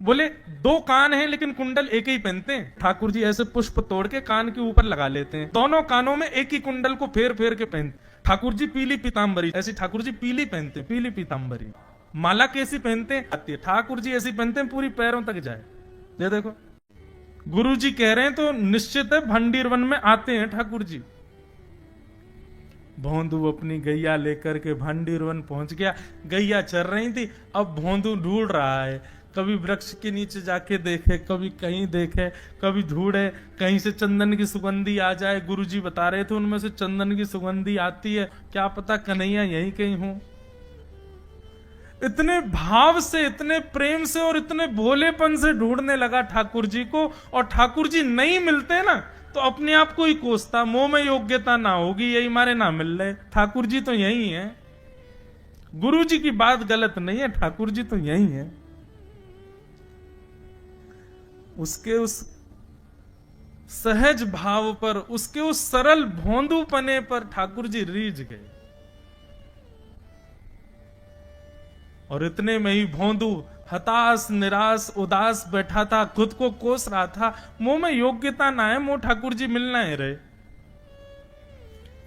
बोले 2 कान हैं लेकिन कुंडल एक ही पहनते हैं। ठाकुर जी ऐसे पुष्प तोड़ के कान के ऊपर लगा लेते हैं, दोनों कानों में एक ही कुंडल को फेर फेर के पहनते। ठाकुर जी पीली पीताम्बरी, ऐसी ठाकुर जी पीली पहनते, पीली पीताम्बरी। माला कैसी पहनते हैं? आती है। ठाकुर जी ऐसी पहनते हैं पूरी पैरों तक जाए। ये देखो, गुरु जी कह रहे हैं तो निश्चित है भंडीर वन में आते हैं ठाकुर जी। भोंदू अपनी गैया लेकर के भंडीर वन पहुंच गया। गैया चर रही थी, अब भोंदू ढूंढ रहा है, कभी वृक्ष के नीचे जाके देखे, कभी कहीं देखे, कभी ढूंढे कहीं से चंदन की सुगंधी आ जाए। गुरुजी बता रहे थे उनमें से चंदन की सुगंधी आती है, क्या पता कन्हैया यहीं कहीं हो। इतने भाव से, इतने प्रेम से और इतने भोलेपन से ढूंढने लगा ठाकुर जी को, और ठाकुर जी नहीं मिलते ना तो अपने आप को ही कोसता, मोह में योग्यता ना होगी यही मारे ना मिल रहे, ठाकुर जी तो यही है। गुरु जी की बात गलत नहीं है, ठाकुर जी तो यही है। उसके उस सहज भाव पर, उसके उस सरल भोंदूपने पर ठाकुर जी रीझ गए। और इतने में ही भोंदू हताश निराश उदास बैठा था, खुद को कोस रहा था, मुंह में योग्यता ना है, मुंह ठाकुर जी मिलना है रहे।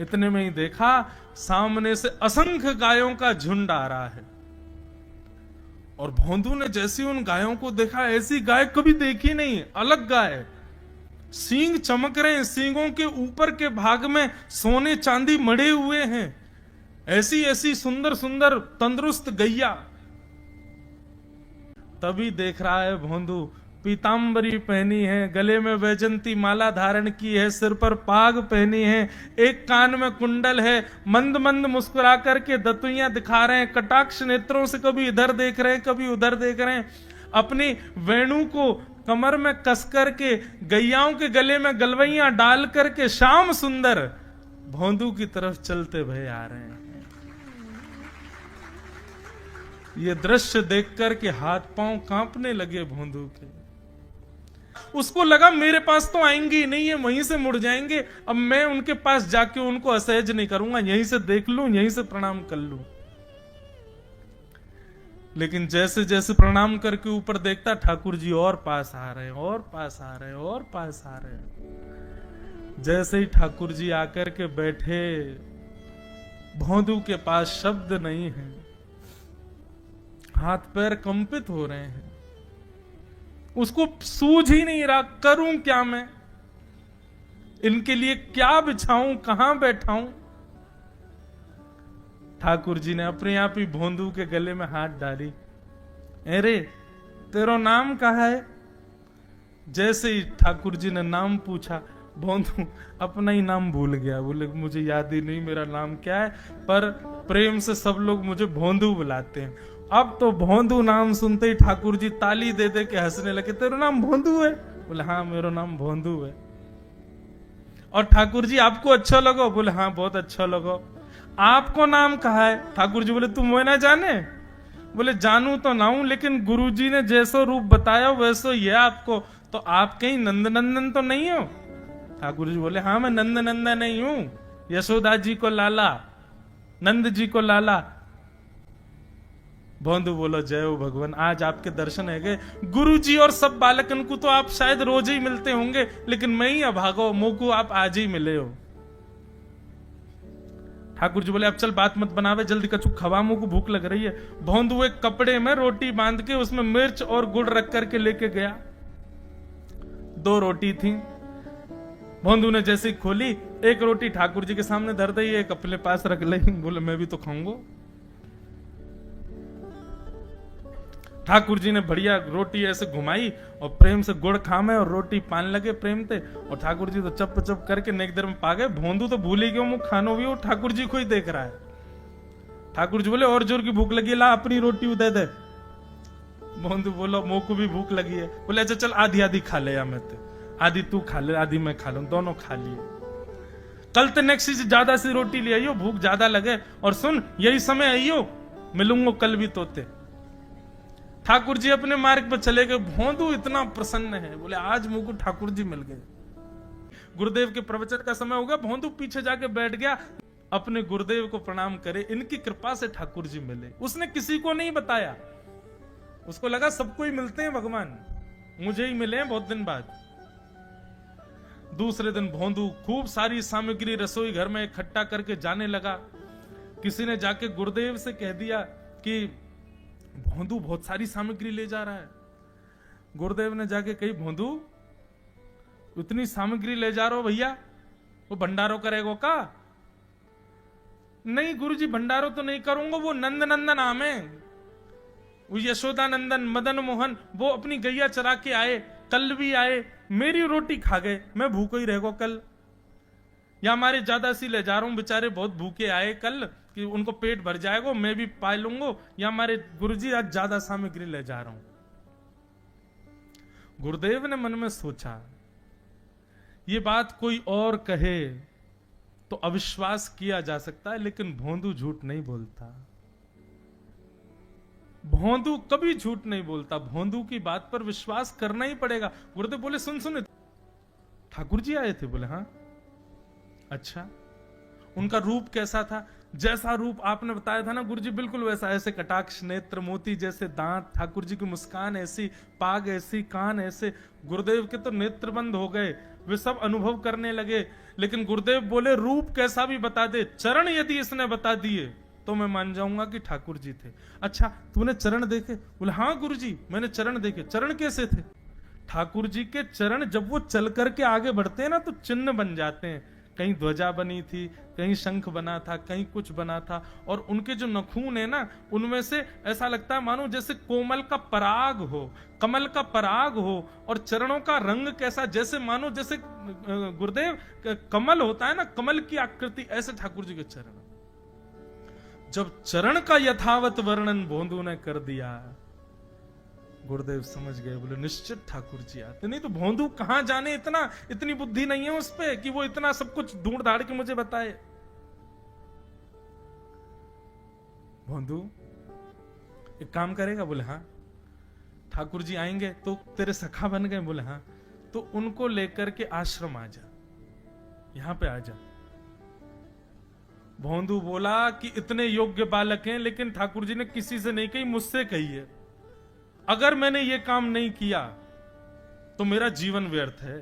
इतने में ही देखा सामने से असंख्य गायों का झुंड आ रहा है, और भोंदू ने जैसे उन गायों को देखा, ऐसी गाय कभी देखी नहीं, अलग गाय, सींग चमक रहे हैं, सींगों के ऊपर के भाग में सोने चांदी मढ़े हुए हैं, ऐसी ऐसी सुंदर सुंदर तंदुरुस्त गैया। तभी देख रहा है भोंदू, पीतांबरी पहनी है, गले में वैजंती माला धारण की है, सिर पर पाग पहनी है, एक कान में कुंडल है, मंद मंद मुस्कुरा करके दतुइयां दिखा रहे हैं, कटाक्ष नेत्रों से कभी इधर देख रहे हैं कभी उधर देख रहे हैं, अपनी वेणु को कमर में कस करके गैयाओं के गले में गलवैयां डाल करके श्याम सुंदर भोंदू की तरफ चलते भय आ रहे हैं। ये दृश्य देख करके हाथ पांव कांपने लगे भोंदू के। उसको लगा मेरे पास तो आएंगे ही नहीं, ये वहीं से मुड़ जाएंगे, अब मैं उनके पास जाके उनको असहज नहीं करूंगा, यहीं से देख लूं, यहीं से प्रणाम कर लूं। लेकिन जैसे जैसे प्रणाम करके ऊपर देखता, ठाकुर जी और पास आ रहे हैं, और पास आ रहे हैं, और पास आ रहे हैं। जैसे ही ठाकुर जी आकर के बैठे, भोंदू के पास शब्द नहीं है, हाथ पैर कंपित हो रहे हैं, उसको सूझ ही नहीं रहा करूं क्या मैं, इनके लिए क्या बिछाऊं, कहां बैठाऊं। ठाकुर जी ने अपने आप ही भोंदू के गले में हाथ डाली, अरे तेरा नाम कहा है। जैसे ही ठाकुर जी ने नाम पूछा, भोंदू अपना ही नाम भूल गया, बोले मुझे याद ही नहीं मेरा नाम क्या है, पर प्रेम से सब लोग मुझे भोंदू बुलाते हैं। अब तो भोंदू नाम सुनते ही ठाकुर जी ताली दे दे के हंसने लगे, तेरा नाम भोंदू है? बोले हाँ मेरा नाम भोंदू है। और ठाकुर जी आपको अच्छा लगा? बोले हाँ बहुत अच्छा लगा। आपको नाम कहा है? ठाकुर जी बोले तुम वो ना जाने? बोले जानू तो ना हूं, लेकिन गुरुजी ने जैसो रूप बताया वैसो ये आपको, तो आप कहीं नंद नंदन तो नहीं हो? ठाकुर जी बोले हाँ मैं नंद नंदन नहीं हूं, यशोदा जी को लाला, नंद जी को लाला। भोंदू बोलो जय हो भगवान, आज आपके दर्शन है गए। गुरु जी और सब बालकन को तो आप शायद रोज ही मिलते होंगे, लेकिन मैं ही अभागो, मोकू आप आज ही मिले हो। ठाकुर जी बोले अब चल बात मत बनावे, जल्दी कछु खवा, मुंह को भूख लग रही है। भोंदू एक कपड़े में रोटी बांध के उसमें मिर्च और गुड़ रख करके लेके गया। 2 रोटी थी। भोंदू ने जैसे ही खोली, एक रोटी ठाकुर जी के सामने धर दी, एक अपने पास रख ली। बोले मैं भी तो खाऊंगा। ठाकुर जी ने बढ़िया रोटी ऐसे घुमाई और प्रेम से गुड़ खामे और रोटी पान लगे प्रेम से, और ठाकुर जी तो चप चप करके नेक देर में पा गए। भोंदू तो भूल ही गयो, मुंह खानो भी, और ठाकुर जी को ही देख रहा है। ठाकुर जी बोले और जोर की भूख लगी, ला अपनी रोटी दे दे। भोंदू बोलो मुंह को भी भूख लगी है। बोले अच्छा चल आधी आधी खा ले, या मैं आधी तू खा ले आधी मैं खा लूं, दोनों खा लिए। कल तो नेक्स्ट से ज्यादा सी रोटी ले आइयो, भूख ज्यादा लगे, और सुन यही समय आइयो, मिलूंगा कल भी तोते। ठाकुर जी अपने मार्ग पर चले गए। भोंदू इतना प्रसन्न है, बोले आज मुंह को ठाकुर जी मिल गए। गुरुदेव के प्रवचन का समय होगा, भोंदू पीछे जाके बैठ गया, अपने गुरुदेव को प्रणाम करे, इनकी कृपा से ठाकुर जी मिले। उसने किसी को नहीं बताया, उसको लगा सबको ही मिलते हैं भगवान, मुझे ही मिले हैं बहुत दिन बाद। दूसरे दिन भोंदू खूब सारी सामग्री रसोई घर में इकट्ठा करके जाने लगा। किसी ने जाके गुरुदेव से कह दिया कि भोंदू बहुत सारी सामग्री ले जा रहा है। गुरुदेव ने जाके कही भोंदू इतनी सामग्री ले जा रहे हो भैया, वो भंडारो करेगो का? नहीं गुरुजी भंडारो तो नहीं करूंगा, वो नंद नंदन नाम है, वो यशोदा नंदन मदन मोहन, वो अपनी गैया चरा के आए, कल भी आए, मेरी रोटी खा गए, मैं भूखो ही रहेगा कल, या हमारे ज्यादा सी ले जा रहा हूं, बेचारे बहुत भूखे आए कल कि उनको पेट भर जाएगा, मैं भी पा लूंगा, या हमारे गुरुजी आज ज्यादा सामग्री ले जा रहा हूं। गुरुदेव ने मन में सोचा ये बात कोई और कहे तो अविश्वास किया जा सकता है, लेकिन भोंदू झूठ नहीं बोलता। भोंदू कभी झूठ नहीं बोलता, भोंदू की बात पर विश्वास करना ही पड़ेगा। गुरुदेव बोले सुन सुन, ठाकुर जी आए थे? बोले हाँ। अच्छा, उनका रूप कैसा था? जैसा रूप आपने बताया था ना गुरुजी, बिल्कुल वैसा, ऐसे कटाक्ष नेत्र, मोती जैसे दांत, ठाकुर जी की मुस्कान ऐसी, पाग ऐसी, कान ऐसे। गुरुदेव के तो नेत्र बंद हो गए, वे सब अनुभव करने लगे। लेकिन गुरुदेव बोले रूप कैसा भी बता दे, चरण यदि इसने बता दिए तो मैं मान जाऊंगा कि ठाकुर जी थे। अच्छा तूने चरण देखे? बोले हाँ गुरुजी मैंने चरण देखे। चरण कैसे थे? ठाकुर जी के चरण जब वो चल करके आगे बढ़ते हैं ना तो चिन्ह बन जाते हैं। कहीं ध्वजा बनी थी, कहीं शंख बना था, कहीं कुछ बना था। और उनके जो नखून है ना, उनमें से ऐसा लगता है मानो जैसे कोमल का पराग हो, कमल का पराग हो। और चरणों का रंग कैसा, जैसे मानो जैसे गुरुदेव कमल होता है ना, कमल की आकृति, ऐसे ठाकुर जी के चरण। जब चरण का यथावत वर्णन भोंदू ने कर दिया, गुरुदेव समझ गए, बोले निश्चित ठाकुर जी आते। नहीं तो भोंदू कहां जाने, इतनी बुद्धि नहीं है उस पे कि वो इतना सब कुछ ढूंढ धाड़ के मुझे बताए। भोंदू एक काम करेगा? बोले हाँ। ठाकुर जी आएंगे तो तेरे सखा बन गए? बोले हाँ। तो उनको लेकर के आश्रम आ जा, यहां पे आ जा। भोंदू बोला कि इतने योग्य बालक हैं, लेकिन ठाकुर जी ने किसी से नहीं कही, मुझसे कही है। अगर मैंने ये काम नहीं किया तो मेरा जीवन व्यर्थ है।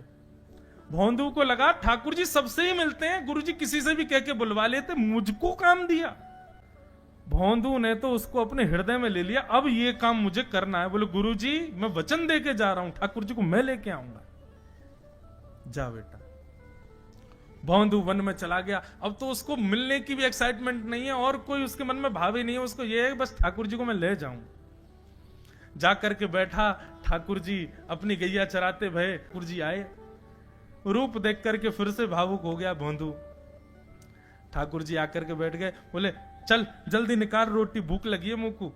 भोंदू को लगा ठाकुर जी सबसे ही मिलते हैं, गुरु जी किसी से भी कह के बुलवा लेते, मुझको काम दिया। भोंदू ने तो उसको अपने हृदय में ले लिया, अब ये काम मुझे करना है। बोले गुरु जी मैं वचन दे के जा रहा हूं, ठाकुर जी को मैं लेके आऊंगा। जा बेटा। भोंदू वन में चला गया। अब तो उसको मिलने की भी एक्साइटमेंट नहीं है और कोई उसके मन में भाव ही नहीं है, उसको ये है बस ठाकुर जी को मैं ले जाऊं। जाकर के बैठा, ठाकुर जी अपनी गैया चराते भये। ठाकुर जी आए, रूप देख करके फिर से भावुक हो गया भोंदू। ठाकुर जी आकर के बैठ गए, बोले चल जल्दी निकाल रोटी, भूख लगी है मुंह को।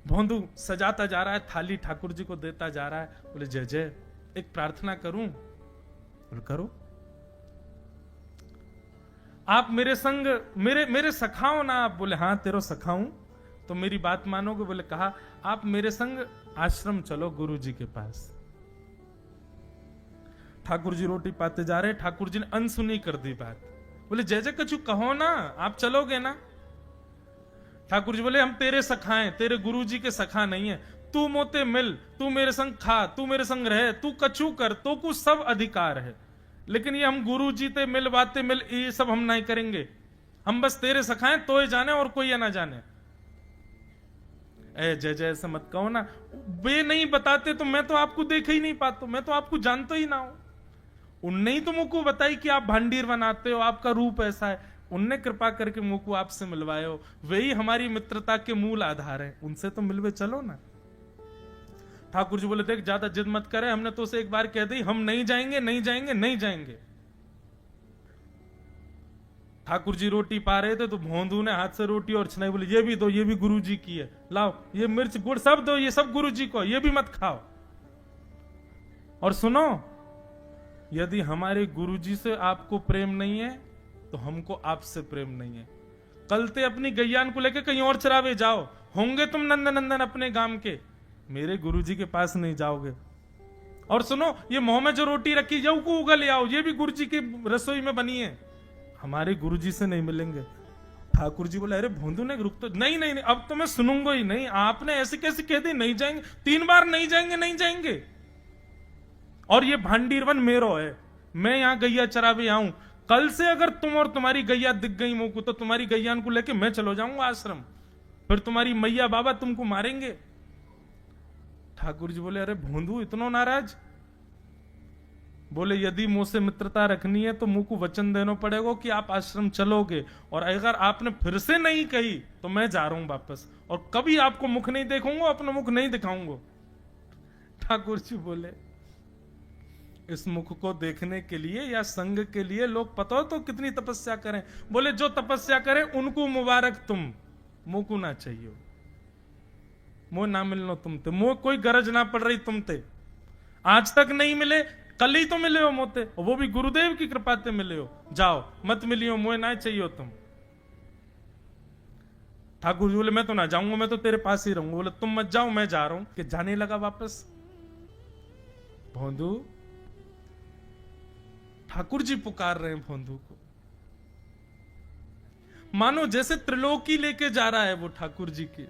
भोंदू सजाता जा रहा है थाली, ठाकुर जी को देता जा रहा है। बोले जय जय एक प्रार्थना करूं? बोले करो। आप मेरे संग मेरे सखाओ ना आप? बोले हाँ तेरो सखाऊं तो मेरी बात मानोगे? बोले कहा आप मेरे संग आश्रम चलो गुरु जी के पास। ठाकुर जी रोटी पाते जा रहे, ठाकुर जी ने अनसुनी कर दी बात। बोले जय जय कछु कहो ना, आप चलोगे ना? ठाकुर जी बोले हम तेरे सखा हैं, तेरे गुरु जी के सखा नहीं है। तू मोते मिल, तू मेरे संग खा, तू मेरे संग रहे, तू कछु कर, तो कुछ सब अधिकार है, लेकिन ये हम गुरु जी ते मिल बातें मिल ये सब हम नहीं करेंगे। हम बस तेरे सखा हैं, तो ये जाने और कोई ये ना जाने। ए जय जय ऐसा मत कहो ना, वे नहीं बताते तो मैं तो आपको देख ही नहीं पाता, मैं तो आपको जानता ही ना हूं। उनने ही तो मुझको बताई कि आप भांडीर बनाते हो, आपका रूप ऐसा है, उनने कृपा करके मुझको आपसे मिलवाए हो, वही हमारी मित्रता के मूल आधार है, उनसे तो मिलवे चलो ना। ठाकुर जी बोले देख ज्यादा जिद मत करे, हमने तो उसे एक बार कह दी हम नहीं जाएंगे नहीं जाएंगे नहीं जाएंगे। ठाकुर जी रोटी पा रहे थे तो भोंदू ने हाथ से रोटी और छनाई, बोले ये भी दो, ये भी गुरु जी की है, लाओ ये मिर्च गुड़ सब दो, ये सब गुरु जी को, ये भी मत खाओ। और सुनो, यदि हमारे गुरु जी से आपको प्रेम नहीं है तो हमको आपसे प्रेम नहीं है। कल ते अपनी गैयान को लेके कहीं और चरावे जाओ, होंगे तुम नंदन अपने गांव के, मेरे गुरु जी के पास नहीं जाओगे। और सुनो, ये मुंह में जो रोटी रखी जाओ को उगल ले आओ, ये भी गुरु जी की रसोई में बनी है, हमारे गुरु जी से नहीं मिलेंगे। ठाकुर जी बोले अरे भोंदू ने रुक तो, नहीं नहीं नहीं अब तो मैं सुनूंगा ही नहीं, आपने ऐसे कैसे कह दी नहीं जाएंगे, 3 बार नहीं जाएंगे नहीं जाएंगे। और ये भांडीरवन मेरो है, मैं यहां गैया चरावे आऊं, कल से अगर तुम और तुम्हारी गैया दिख गई मुंह को तो तुम्हारी गैयान को लेके मैं चलो जाऊंगा आश्रम, फिर तुम्हारी मैया बाबा तुमको मारेंगे। ठाकुर जी बोले अरे भोंदू इतना नाराज? बोले यदि मुंह से मित्रता रखनी है तो मुंह को वचन देना पड़ेगा कि आप आश्रम चलोगे, और अगर आपने फिर से नहीं कही तो मैं जा रहा हूं वापस, और कभी आपको मुख नहीं देखूंगा, अपना मुख नहीं दिखाऊंगा। ठाकुर जी बोले इस मुख को देखने के लिए या संग के लिए लोग पता हो तो कितनी तपस्या करें। बोले जो तपस्या करें उनको मुबारक, तुम मुंह को ना चाहिए, मुंह ना मिलनो तुमते, मुंह कोई गरज ना पड़ रही तुमते, आज तक नहीं मिले कल ही तो मिले हो मोते, वो भी गुरुदेव की कृपा से मिले हो, जाओ मत मिलियो, मुझे ना चाहिए तुम। ठाकुर जी बोले मैं तो ना जाऊंगा, मैं तो तेरे पास ही रहूंगा। बोले तुम मत जाओ मैं जा रहा हूं। कि जाने लगा वापस। भोंदू, ठाकुर जी पुकार रहे हैं भोंदू को, मानो जैसे त्रिलोकी लेके जा रहा है वो ठाकुर जी की,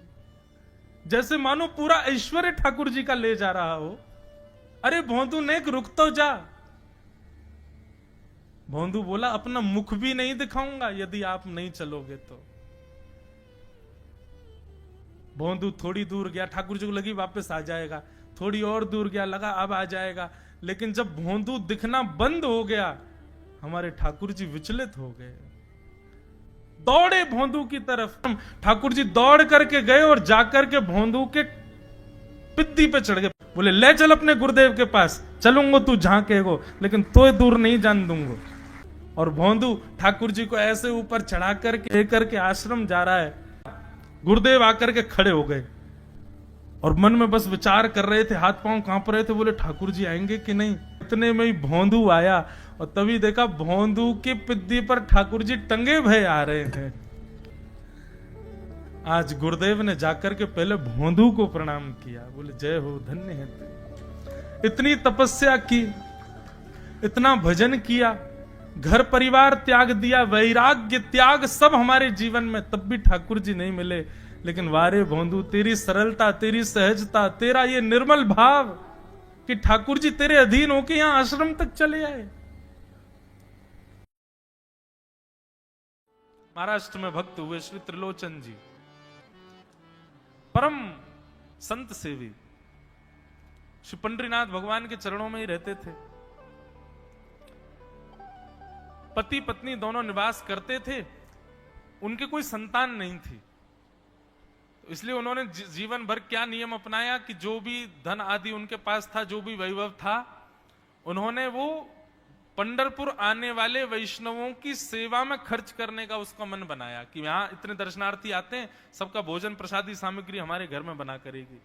जैसे मानो पूरा ऐश्वर्य ठाकुर जी का ले जा रहा हो। अरे भोंदू नेक रुक तो जा। भोंदू बोला अपना मुख भी नहीं दिखाऊंगा यदि आप नहीं चलोगे तो। भोंदू थोड़ी दूर गया, ठाकुर जी को लगी वापस आ जाएगा, थोड़ी और दूर गया, लगा अब आ जाएगा, लेकिन जब भोंदू दिखना बंद हो गया हमारे ठाकुर जी विचलित हो गए, दौड़े भोंदू की तरफ। ठाकुर जी दौड़ करके गए और जाकर के भोंदू के पिद्दी पे चढ़ गए, बोले ले चल अपने गुरुदेव के पास, चलूंगा तू जहां कहेगो, लेकिन तो दूर नहीं जान दूंगा। और भोंदू ठाकुर जी को ऐसे ऊपर चढ़ा करके आश्रम जा रहा है। गुरुदेव आकर के खड़े हो गए और मन में बस विचार कर रहे थे, हाथ पांव कांप रहे थे, बोले ठाकुर जी आएंगे कि नहीं। इतने में ही भोंदू आया और तभी देखा भोंदू की पिद्दी पर ठाकुर जी टंगे भय आ रहे थे। आज गुरुदेव ने जाकर के पहले भोंदू को प्रणाम किया, बोले जय हो, धन्य है तू। इतनी तपस्या की, इतना भजन किया, घर परिवार त्याग दिया, वैराग्य त्याग सब हमारे जीवन में, तब भी ठाकुर जी नहीं मिले। लेकिन वारे भोंदू, तेरी सरलता, तेरी सहजता, तेरा ये निर्मल भाव कि ठाकुर जी तेरे अधीन होके यहां आश्रम तक चले आए। महाराष्ट्र में भक्त हुए श्री त्रिलोचन जी, परम संत सेवी, श्री पंडरीनाथ भगवान के चरणों में ही रहते थे। पति पत्नी दोनों निवास करते थे, उनके कोई संतान नहीं थी, तो इसलिए उन्होंने जीवन भर क्या नियम अपनाया कि जो भी धन आदि उनके पास था, जो भी वैभव था, उन्होंने वो पंढरपुर आने वाले वैष्णवों की सेवा में खर्च करने का उसका मन बनाया कि यहां इतने दर्शनार्थी आते हैं, सबका भोजन प्रसादी सामग्री हमारे घर में बना करेगी।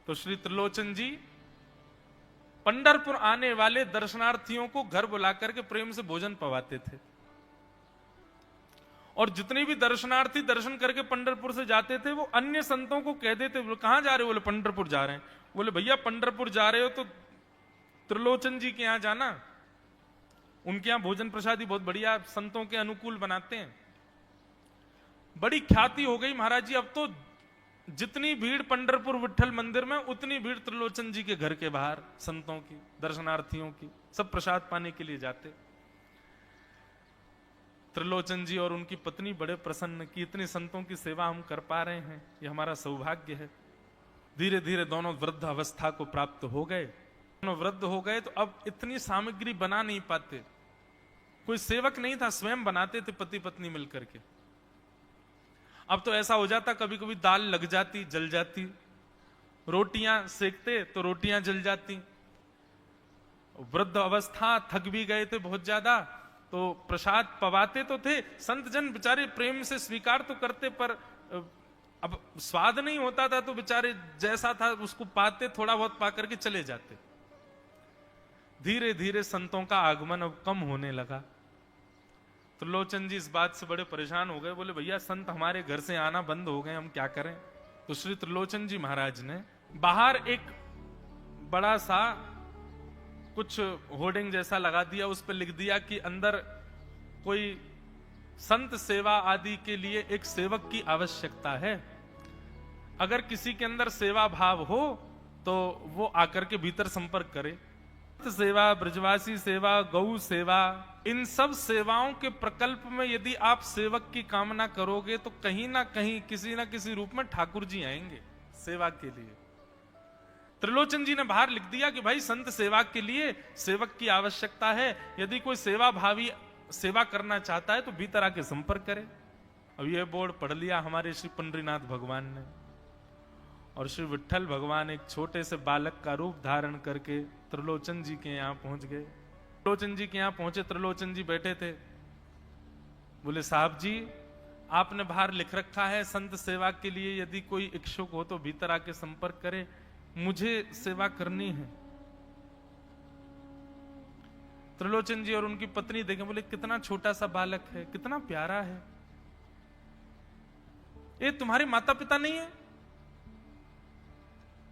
तो श्री त्रिलोचन जी पंढरपुर आने वाले दर्शनार्थियों को घर बुलाकर के प्रेम से भोजन पवाते थे। और जितने भी दर्शनार्थी दर्शन करके पंढरपुर से जाते थे वो अन्य संतों को कह देते, बोले कहां जा रहे हो, बोले पंढरपुर जा रहे हैं। बोले भैया पंढरपुर जा रहे हो तो त्रिलोचन जी के यहां जाना, उनके यहां भोजन प्रसादी बहुत बढ़िया संतों के अनुकूल बनाते हैं। बड़ी ख्याति हो गई महाराज जी, अब तो जितनी भीड़ पंढरपुर विठल मंदिर में उतनी भीड़ त्रिलोचन जी के घर के बाहर संतों की, दर्शनार्थियों की, सब प्रसाद पाने के लिए जाते। त्रिलोचन जी और उनकी पत्नी बड़े प्रसन्न कि इतने संतों की सेवा हम कर पा रहे हैं, ये हमारा सौभाग्य है। धीरे धीरे दोनों वृद्ध अवस्था को प्राप्त हो गए। दोनों वृद्ध हो गए तो अब इतनी सामग्री बना नहीं पाते, कोई सेवक नहीं था, स्वयं बनाते थे पति पत्नी मिलकर के। अब तो ऐसा हो जाता, कभी कभी दाल लग जाती, जल जाती, रोटियां सेकते तो रोटियां जल जाती। वृद्ध अवस्था, थक भी गए थे बहुत ज्यादा, तो प्रसाद पवाते तो थे, संत जन बेचारे प्रेम से स्वीकार तो करते, पर अब स्वाद नहीं होता था तो बेचारे जैसा था उसको पाते, थोड़ा बहुत पा करके चले जाते। धीरे धीरे संतों का आगमन अब कम होने लगा। त्रिलोचन जी इस बात से बड़े परेशान हो गए, बोले भैया संत हमारे घर से आना बंद हो गए, हम क्या करें। तो श्री त्रिलोचन जी महाराज ने बाहर एक बड़ा सा कुछ होर्डिंग जैसा लगा दिया, उस पर लिख दिया कि अंदर कोई संत सेवा आदि के लिए एक सेवक की आवश्यकता है, अगर किसी के अंदर सेवा भाव हो तो वो आकर के भीतर संपर्क करे। सेवा, ब्रजवासी सेवा, गौ सेवा, इन सब सेवाओं के प्रकल्प में यदि आप सेवक की कामना करोगे तो कहीं ना कहीं किसी ना किसी रूप में ठाकुर जी आएंगे सेवा के लिए। त्रिलोचन जी ने बाहर लिख दिया कि भाई संत सेवा के लिए सेवक की आवश्यकता है, यदि कोई सेवा भावी सेवा करना चाहता है तो भीतर आके संपर्क करे। अब यह बोर्ड पढ़ लिया हमारे श्री पंडरीनाथ भगवान ने, और श्री विठल भगवान एक छोटे से बालक का रूप धारण करके त्रिलोचन जी के यहां पहुंच गए। त्रिलोचन जी के यहां पहुंचे, त्रिलोचन जी बैठे थे। बोले साहब जी, आपने बाहर लिख रखा है संत सेवा के लिए यदि कोई इच्छुक हो तो भीतर आके संपर्क करे, मुझे सेवा करनी है। त्रिलोचन जी और उनकी पत्नी देखें, बोले कितना छोटा सा बालक है, कितना प्यारा है, ये तुम्हारे माता पिता नहीं है?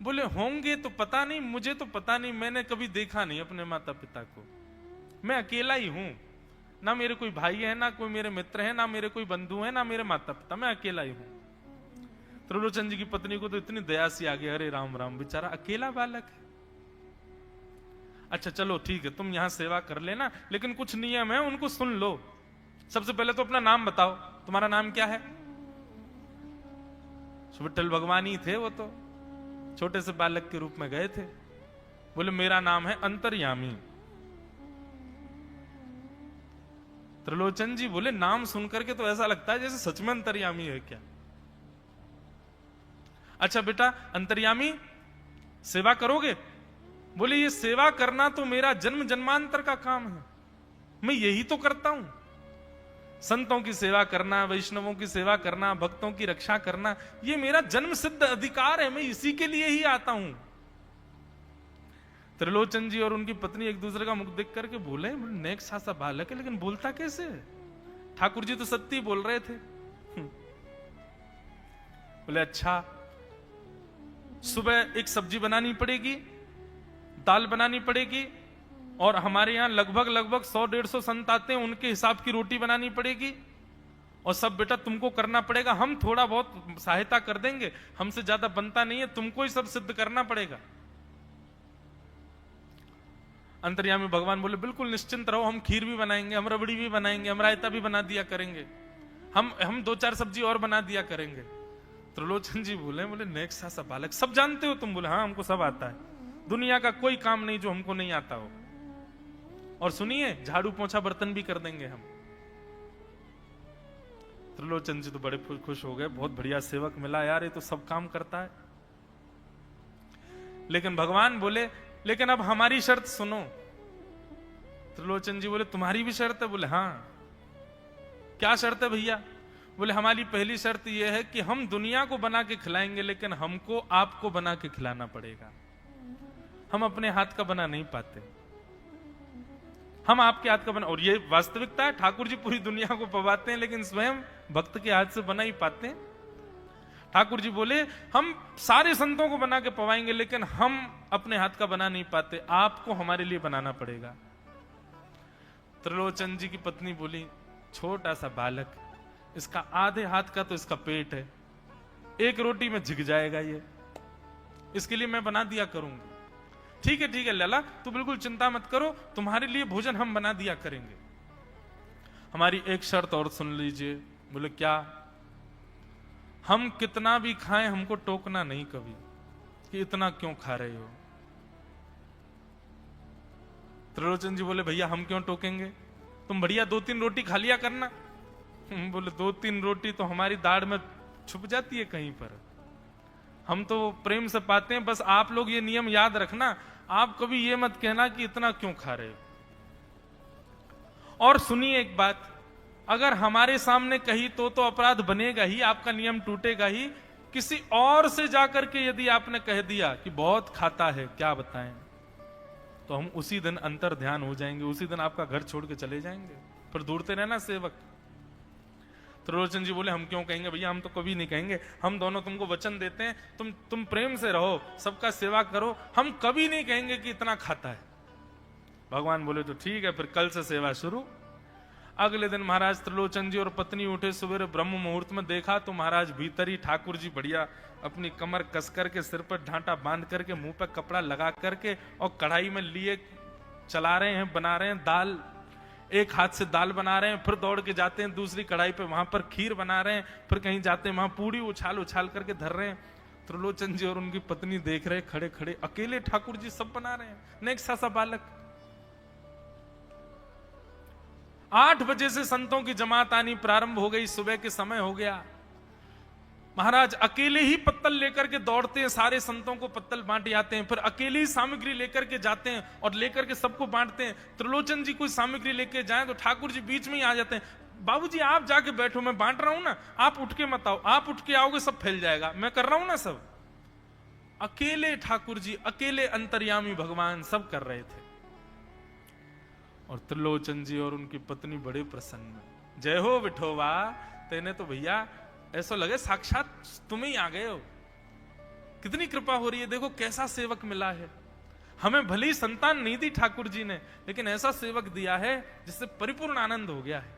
बोले होंगे तो पता नहीं, मुझे तो पता नहीं, मैंने कभी देखा नहीं अपने माता पिता को, मैं अकेला ही हूं। ना मेरे कोई भाई है, ना कोई मेरे मित्र है, ना मेरे कोई बंधु है, ना मेरे माता पिता, मैं अकेला ही हूं। त्रिलोचन जी की पत्नी को तो इतनी दया सी आ गई, अरे राम राम, बेचारा अकेला बालक है। अच्छा चलो ठीक है, तुम यहां सेवा कर लेना, लेकिन कुछ नियम है, उनको सुन लो। सबसे पहले तो अपना नाम बताओ, तुम्हारा नाम क्या है? विट्ठल भगवान ही थे, वो तो छोटे से बालक के रूप में गए थे। बोले मेरा नाम है अंतर्यामी। त्रिलोचन जी बोले नाम सुनकर के तो ऐसा लगता है जैसे सच में अंतर्यामी है क्या। अच्छा बेटा अंतर्यामी, सेवा करोगे? बोले ये सेवा करना तो मेरा जन्म जन्मांतर का काम है, मैं यही तो करता हूं। संतों की सेवा करना, वैष्णवों की सेवा करना, भक्तों की रक्षा करना, ये मेरा जन्म सिद्ध अधिकार है, मैं इसी के लिए ही आता हूं। त्रिलोचन जी और उनकी पत्नी एक दूसरे का मुख देख करके बोले नेक सा बालक है, लेकिन बोलता कैसे है? ठाकुर जी तो सत्य बोल रहे थे। बोले अच्छा, सुबह एक सब्जी बनानी पड़ेगी, दाल बनानी पड़ेगी, और हमारे यहां लगभग 100-150 संत आते हैं, उनके हिसाब की रोटी बनानी पड़ेगी, और सब बेटा तुमको करना पड़ेगा। हम थोड़ा बहुत सहायता कर देंगे, हमसे ज्यादा बनता नहीं है, तुमको ही सब सिद्ध करना पड़ेगा। अंतर्यामी भगवान बोले बिल्कुल निश्चिंत रहो, हम खीर भी बनाएंगे, हम रबड़ी भी बनाएंगे, हम रायता भी बना दिया करेंगे, हम 2-4 सब्जी और बना दिया करेंगे। त्रिलोचन जी बोले नेक सा बालक, सब जानते हो तुम? बोले हाँ हमको सब आता है, दुनिया का कोई काम नहीं जो हमको नहीं आता हो, और सुनिए झाड़ू पोंछा बर्तन भी कर देंगे हम। त्रिलोचन जी तो बड़े खुश हो गए, बहुत बढ़िया सेवक मिला यार, ये तो सब काम करता है। लेकिन भगवान बोले लेकिन अब हमारी शर्त सुनो। त्रिलोचन जी बोले तुम्हारी भी शर्त है? बोले हाँ। क्या शर्त है भैया? बोले हमारी पहली शर्त यह है कि हम दुनिया को बना के खिलाएंगे, लेकिन हमको आपको बना के खिलाना पड़ेगा, हम अपने हाथ का बना नहीं पाते, हम आपके हाथ का बना। और ये वास्तविकता है, ठाकुर जी पूरी दुनिया को पवाते हैं, लेकिन स्वयं भक्त के हाथ से बना ही पाते हैं। ठाकुर जी बोले हम सारे संतों को बना के पवाएंगे, लेकिन हम अपने हाथ का बना नहीं पाते, आपको हमारे लिए बनाना पड़ेगा। त्रिलोचन जी की पत्नी बोली छोटा सा बालक, इसका आधे हाथ का तो इसका पेट है, एक रोटी में झिक जाएगा ये, इसके लिए मैं बना दिया करूंगी। ठीक है लला, तू बिल्कुल चिंता मत करो, तुम्हारे लिए भोजन हम बना दिया करेंगे। हमारी एक शर्त और सुन लीजिए। बोले क्या? हम कितना भी खाएं हमको टोकना नहीं कभी कि इतना क्यों खा रहे हो। त्रिलोचन जी बोले भैया हम क्यों टोकेंगे, तुम बढ़िया 2-3 रोटी खा लिया करना। बोले 2-3 रोटी तो हमारी दाढ़ में छुप जाती है कहीं पर, हम तो प्रेम से पाते हैं। बस आप लोग ये नियम याद रखना, आप कभी ये मत कहना कि इतना क्यों खा रहे हो। और सुनिए एक बात, अगर हमारे सामने कही तो अपराध बनेगा ही, आपका नियम टूटेगा ही। किसी और से जाकर के यदि आपने कह दिया कि बहुत खाता है, क्या बताएं, तो हम उसी दिन अंतर ध्यान हो जाएंगे, उसी दिन आपका घर छोड़ के चले जाएंगे, फिर दूरते रहना सेवक। त्रिलोचन जी बोले हम क्यों कहेंगे भैया, हम तो कभी नहीं कहेंगे, हम दोनों तुमको वचन देते हैं, तुम प्रेम से रहो, सबका सेवा करो, हम कभी नहीं कहेंगे कि इतना खाता है। भगवान बोले तो ठीक है, फिर कल से सेवा शुरू। अगले दिन महाराज त्रिलोचन जी और पत्नी उठे सवेरे ब्रह्म मुहूर्त में, देखा तो महाराज भीतर ही ठाकुर जी बढ़िया अपनी कमर कस करके, सिर पर ढांटा बांध करके, मुंह पर कपड़ा लगा करके, और कढ़ाई में लिए चला रहे हैं, बना रहे हैं दाल। एक हाथ से दाल बना रहे हैं, फिर दौड़ के जाते हैं दूसरी कढ़ाई पे, वहां पर खीर बना रहे हैं, फिर कहीं जाते हैं वहां पूड़ी उछाल उछाल करके धर रहे हैं। त्रिलोचन जी और उनकी पत्नी देख रहे खड़े खड़े, अकेले ठाकुर जी सब बना रहे हैं, नेक सा बालक। 8 बजे से संतों की जमात आनी प्रारंभ हो गई, सुबह के समय हो गया। महाराज अकेले ही पत्तल लेकर के दौड़ते हैं, सारे संतों को पत्तल बांट आते हैं, फिर अकेले ही सामग्री लेकर के जाते हैं और लेकर के सबको बांटते हैं। त्रिलोचन जी कोई सामग्री लेके जाए तो ठाकुर जी बीच में ही आ जाते हैं, बाबूजी आप जाके बैठो, मैं बांट रहा हूं ना, आप उठ के मत आओ, आप उठ के आओगे सब फैल जाएगा, मैं कर रहा हूं ना सब। अकेले ठाकुर जी, अकेले अंतर्यामी भगवान सब कर रहे थे। और त्रिलोचन जी और उनकी पत्नी बड़े प्रसन्न, जय हो विठोबा, तेने तो भैया ऐसा लगे साक्षात तुम ही आ गए हो, कितनी कृपा हो रही है, देखो कैसा सेवक मिला है। हमें भली संतान नहीं दी ठाकुर जी ने, लेकिन ऐसा सेवक दिया है जिससे परिपूर्ण आनंद हो गया है।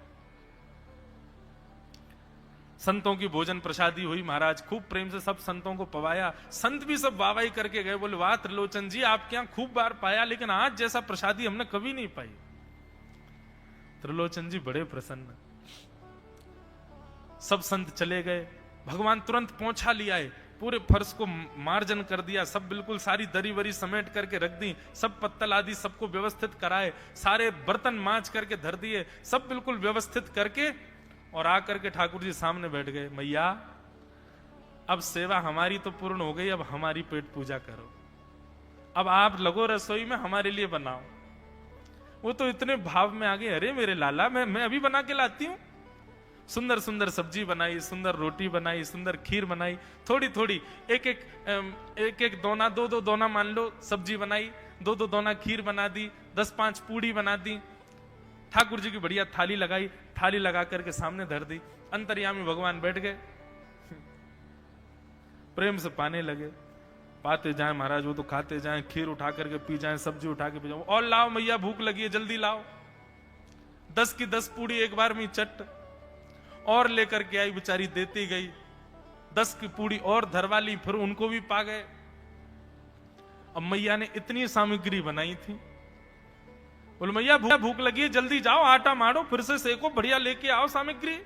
संतों की भोजन प्रसादी हुई महाराज, खूब प्रेम से सब संतों को पवाया। संत भी सब वाहवाही करके गए, बोले वाह त्रिलोचन जी आपके यहां खूब बार पाया, लेकिन आज जैसा प्रसादी हमने कभी नहीं पाई। त्रिलोचन जी बड़े प्रसन्न। सब संत चले गए, भगवान तुरंत पहुंचा लिया है, पूरे फर्श को मार्जन कर दिया, सब बिल्कुल सारी दरी वरी समेट करके रख दी, सब पत्तल आदि सबको व्यवस्थित कराए, सारे बर्तन मांज करके धर दिए, सब बिल्कुल व्यवस्थित करके और आकर के ठाकुर जी सामने बैठ गए। मैया अब सेवा हमारी तो पूर्ण हो गई, अब हमारी पेट पूजा करो, अब आप लगो रसोई में, हमारे लिए बनाओ। वो तो इतने भाव में आ गए, अरे मेरे लाला मैं अभी बना के लाती हूं। सुंदर सुंदर सब्जी बनाई, सुंदर रोटी बनाई, सुंदर खीर बनाई, थोड़ी थोड़ी एक एक दोना, दो दोना मान लो सब्जी बनाई, दो दोना खीर बना दी, 10-5 पूड़ी बना दी, ठाकुर जी की बढ़िया थाली लगाई, थाली लगा करके सामने धर दी। अंतर्यामी भगवान बैठ गए, प्रेम से पाने लगे, पाते जाए महाराज, वो तो खाते जाए, खीर उठा करके पी जाए, सब्जी उठा के पी जाए, और लाओ मैया भूख लगी है जल्दी लाओ। 10 की 10 पूड़ी एक बार में चट और लेकर के आई, बेचारी देती गई, 10 की पूड़ी और धरवा ली, फिर उनको भी पा गए। अब मैया ने इतनी सामग्री बनाई थी, बोले मैया भूख लगी है जल्दी जाओ, आटा मारो, फिर से सेको, बढ़िया लेके आओ सामग्री,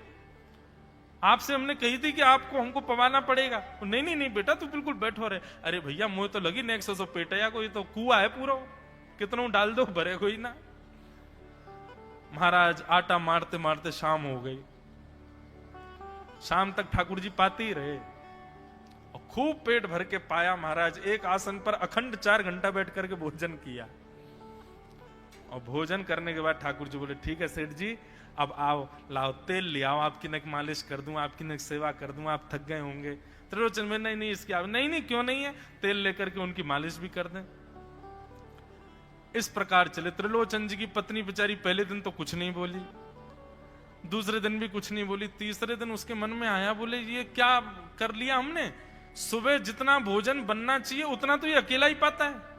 आपसे हमने कही थी कि आपको हमको पवाना पड़ेगा। नहीं नहीं नहीं बेटा तू बिल्कुल बैठो रहे। अरे भैया मुझे तो लगी नेक्स्ट सौ पेटया को, ये तो कुआ है पूरा, कितना डाल दो भरे कोई ना। महाराज आटा मारते मारते शाम हो गई, शाम तक ठाकुर जी पाते ही रहे और खूब पेट भर के पाया। महाराज एक आसन पर अखंड 4 घंटा बैठ करके भोजन किया, और भोजन करने के बाद ठाकुर जी बोले ठीक है सेठ जी अब आओ, लाओ तेल ले आओ, आपकी नक मालिश कर दूं, आपकी नक सेवा कर दूं, आप थक गए होंगे। त्रिलोचन में नहीं इसकी नहीं क्यों नहीं है, तेल लेकर के उनकी मालिश भी कर दें। इस प्रकार चले। त्रिलोचन जी की पत्नी बेचारी पहले दिन तो कुछ नहीं बोली, दूसरे दिन भी कुछ नहीं बोली, तीसरे दिन उसके मन में आया, बोले ये क्या कर लिया हमने, सुबह जितना भोजन बनना चाहिए उतना तो ये अकेला ही पाता है,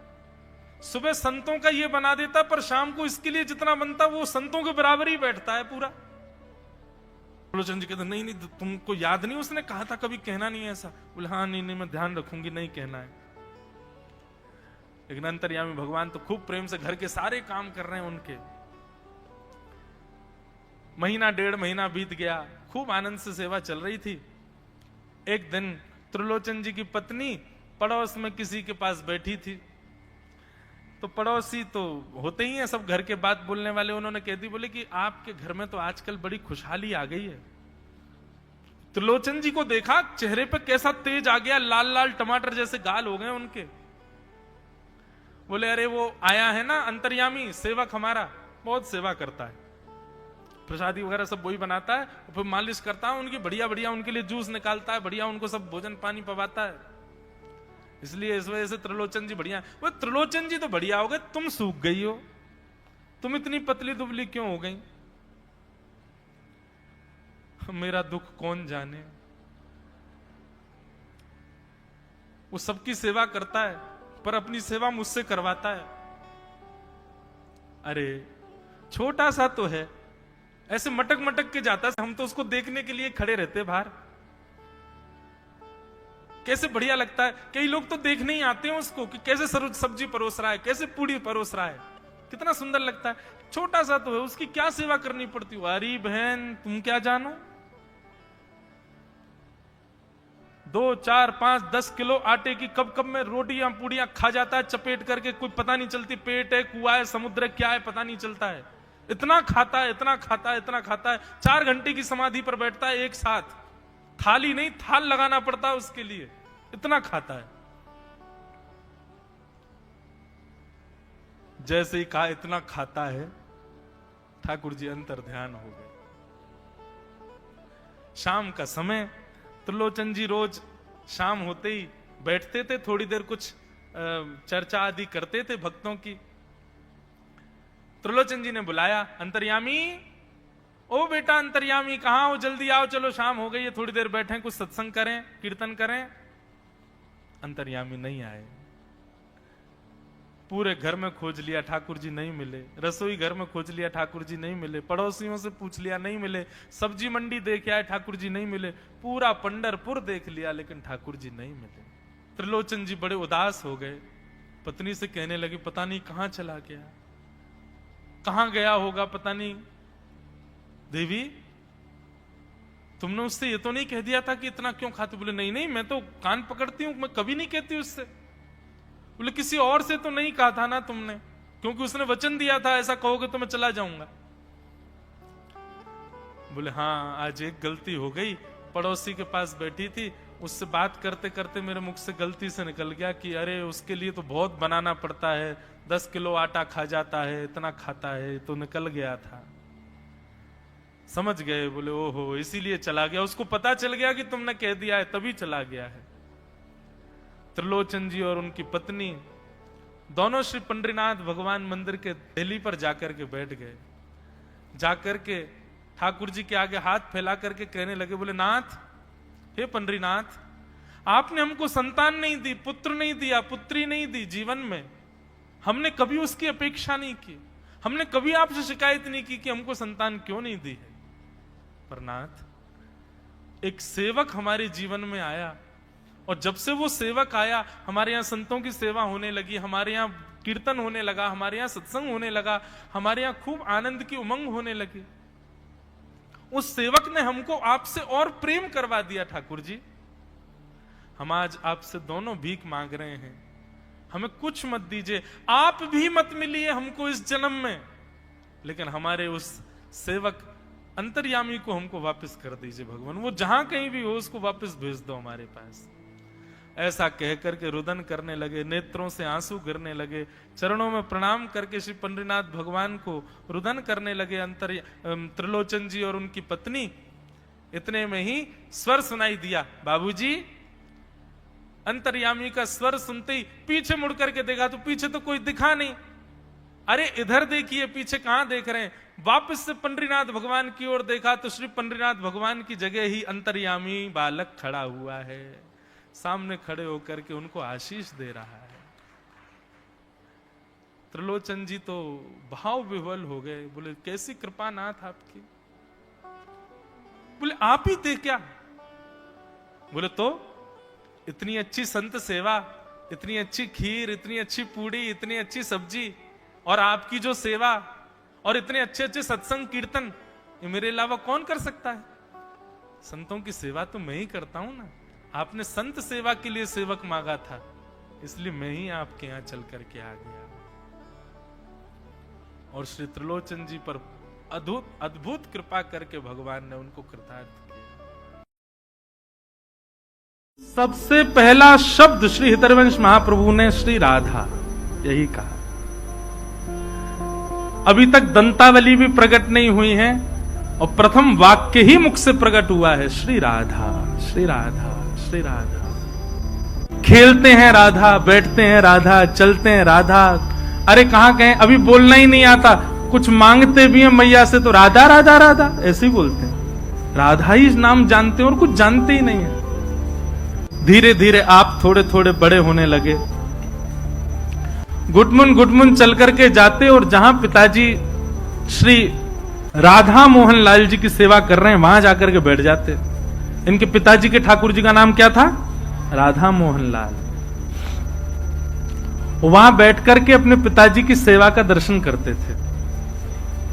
सुबह संतों का ये बना देता, पर शाम को इसके लिए जितना बनता वो संतों के बराबर ही बैठता है पूरा। त्रिलोचन जी कहते नहीं तुमको याद नहीं उसने कहा था कभी कहना नहीं है ऐसा। बोले हाँ नहीं मैं ध्यान रखूंगी, नहीं कहना है। लेकिन अंतर्यामी भगवान तो खूब प्रेम से घर के सारे काम कर रहे हैं उनके। महीना 1.5 महीना बीत गया, खूब आनंद से सेवा चल रही थी। एक दिन त्रिलोचन जी की पत्नी पड़ोस में किसी के पास बैठी थी, तो पड़ोसी तो होते ही हैं सब घर के बात बोलने वाले, उन्होंने कह दी बोले कि आपके घर में तो आजकल बड़ी खुशहाली आ गई है। त्रिलोचन जी को देखा, चेहरे पे कैसा तेज आ गया, लाल लाल टमाटर जैसे गाल हो गए उनके। बोले अरे वो आया है ना अंतर्यामी सेवक हमारा, बहुत सेवा करता है, प्रसादी वगैरह सब वही बनाता है, फिर मालिश करता है उनकी, बढ़िया बढ़िया उनके लिए जूस निकालता है, बढ़िया उनको सब भोजन पानी पवाता है, इसलिए इस वजह से त्रिलोचन जी बढ़िया। वो त्रिलोचन जी तो बढ़िया हो गए, तुम सूख गई हो, तुम इतनी पतली दुबली क्यों हो गई, मेरा दुख कौन जाने। वो सबकी सेवा करता है पर अपनी सेवा मुझसे करवाता है। अरे छोटा सा तो है, ऐसे मटक मटक के जाता है, हम तो उसको देखने के लिए खड़े रहते बाहर, कैसे बढ़िया लगता है। कई लोग तो देखने ही आते हैं उसको कि कैसे सब्जी परोस रहा है, कैसे पूड़ी परोस रहा है, कितना सुंदर लगता है। छोटा सा तो है, उसकी क्या सेवा करनी पड़ती है। अरे बहन तुम क्या जानो, 2, 4, 5, 10 किलो आटे की कब कब में रोटियां पूड़ियां खा जाता है चपेट करके, कोई पता नहीं चलती, पेट है कुआ है समुद्र क्या है पता नहीं चलता है। इतना खाता है, इतना खाता है, इतना खाता है। 4 घंटे की समाधि पर बैठता है एक साथ, थाली नहीं थाल लगाना पड़ता है उसके लिए, इतना खाता है। जैसे ही कहा इतना खाता है, ठाकुर जी अंतर ध्यान हो गए। शाम का समय, त्रिलोचन जी रोज शाम होते ही बैठते थे, थोड़ी देर कुछ चर्चा आदि करते थे भक्तों की। त्रिलोचन जी ने बुलाया, अंतर्यामी, ओ बेटा अंतर्यामी कहां हो, जल्दी आओ, चलो शाम हो गई है, थोड़ी देर बैठे कुछ सत्संग करें, कीर्तन करें। अंतर्यामी नहीं आए, पूरे घर में खोज लिया, ठाकुर जी नहीं मिले। रसोई घर में खोज लिया, ठाकुर जी नहीं मिले। पड़ोसियों से पूछ लिया, नहीं मिले। सब्जी मंडी देख आए, ठाकुर जी नहीं मिले। पूरा पंढरपुर देख लिया, लेकिन ठाकुर जी नहीं मिले। त्रिलोचन जी बड़े उदास हो गए। पत्नी से कहने लगे, पता नहीं कहां चला गया, कहां गया होगा, पता नहीं। देवी, तुमने उससे ये तो नहीं कह दिया था कि इतना क्यों खाते? बोले नहीं नहीं, मैं तो कान पकड़ती हूं, मैं कभी नहीं कहती उससे। बोले किसी और से तो नहीं कहा था ना तुमने, क्योंकि उसने वचन दिया था ऐसा कहोगे तो मैं चला जाऊंगा। बोले हाँ, आज एक गलती हो गई। पड़ोसी के पास बैठी थी, उससे बात करते करते मेरे मुख से गलती से निकल गया कि अरे उसके लिए तो बहुत बनाना पड़ता है, 10 किलो आटा खा जाता है, इतना खाता है, तो निकल गया था। समझ गए? बोले ओहो, इसीलिए चला गया। उसको पता चल गया कि तुमने कह दिया है, तभी चला गया है। त्रिलोचन जी और उनकी पत्नी दोनों श्री पंडरीनाथ भगवान मंदिर के दहली पर जाकर के बैठ गए। जाकर के ठाकुर जी के आगे हाथ फैला करके कहने लगे, बोले नाथ, हे पंडरीनाथ, आपने हमको संतान नहीं दी, पुत्र नहीं दिया, पुत्री नहीं दी जीवन में। हमने कभी उसकी अपेक्षा नहीं की, हमने कभी आपसे शिकायत नहीं की कि हमको संतान क्यों नहीं दी है। पर नाथ, एक सेवक हमारे जीवन में आया, और जब से वो सेवक आया, हमारे यहाँ संतों की सेवा होने लगी, हमारे यहाँ कीर्तन होने लगा, हमारे यहाँ सत्संग होने लगा, हमारे यहाँ खूब आनंद की उमंग होने लगी। उस सेवक ने हमको आपसे और प्रेम करवा दिया। ठाकुर जी, हम आज आपसे दोनों भीख मांग रहे हैं, हमें कुछ मत दीजिए, आप भी मत मिलिए हमको इस जन्म में, लेकिन हमारे उस सेवक अंतर्यामी को हमको वापस कर दीजिए भगवान। वो जहां कहीं भी हो उसको वापस भेज दो हमारे पास। ऐसा कहकर के रुदन करने लगे, नेत्रों से आंसू गिरने लगे, चरणों में प्रणाम करके श्री पंडरीनाथ भगवान को रुदन करने लगे त्रिलोचन जी और उनकी पत्नी। इतने में ही स्वर सुनाई दिया, बाबूजी। अंतर्यामी का स्वर सुनते ही पीछे मुड़ करके देखा तो पीछे तो कोई दिखा नहीं। अरे इधर देखिए, पीछे कहां देख रहे हैं? वापस से पंडरीनाथ भगवान की ओर देखा तो श्री पंडरीनाथ भगवान की जगह ही अंतर्यामी बालक खड़ा हुआ है, सामने खड़े होकर के उनको आशीष दे रहा है। त्रिलोचन जी तो भाव विह्वल हो गए। बोले कैसी कृपा नाथ आपकी। बोले आप ही थे क्या? बोले तो इतनी अच्छी संत सेवा, इतनी अच्छी खीर, इतनी अच्छी पूड़ी, इतनी अच्छी सब्जी, और आपकी जो सेवा, और इतने अच्छे अच्छे सत्संग कीर्तन, ये मेरे अलावा कौन कर सकता है? संतों की सेवा तो मैं ही करता हूं ना। आपने संत सेवा के लिए सेवक मांगा था, इसलिए मैं ही आपके यहां चल करके आ गया। और श्री त्रिलोचन जी पर अद्भुत कृपा करके भगवान ने उनको कृतार्थ किया। सबसे पहला शब्द श्री हरिवंश महाप्रभु ने श्री राधा यही कहा। अभी तक दंतावली भी प्रकट नहीं हुई है, और प्रथम वाक्य ही मुख से प्रकट हुआ है, श्री राधा, श्री राधा, श्री राधा। खेलते हैं राधा, बैठते हैं राधा, चलते हैं राधा। अरे कहां कहें, अभी बोलना ही नहीं आता, कुछ मांगते भी हैं मैया से तो राधा राधा राधा ऐसे ही बोलते हैं। राधा ही नाम जानते हैं और कुछ जानते ही नहीं है। धीरे धीरे आप थोड़े थोड़े बड़े होने लगे, गुटमुन चल करके जाते, और जहां पिताजी श्री राधा मोहन लाल जी की सेवा कर रहे हैं वहां जाकर के बैठ जाते। इनके पिताजी के ठाकुर जी का नाम क्या था? राधा मोहन लाल। वहां बैठ करके अपने पिताजी की सेवा का दर्शन करते थे,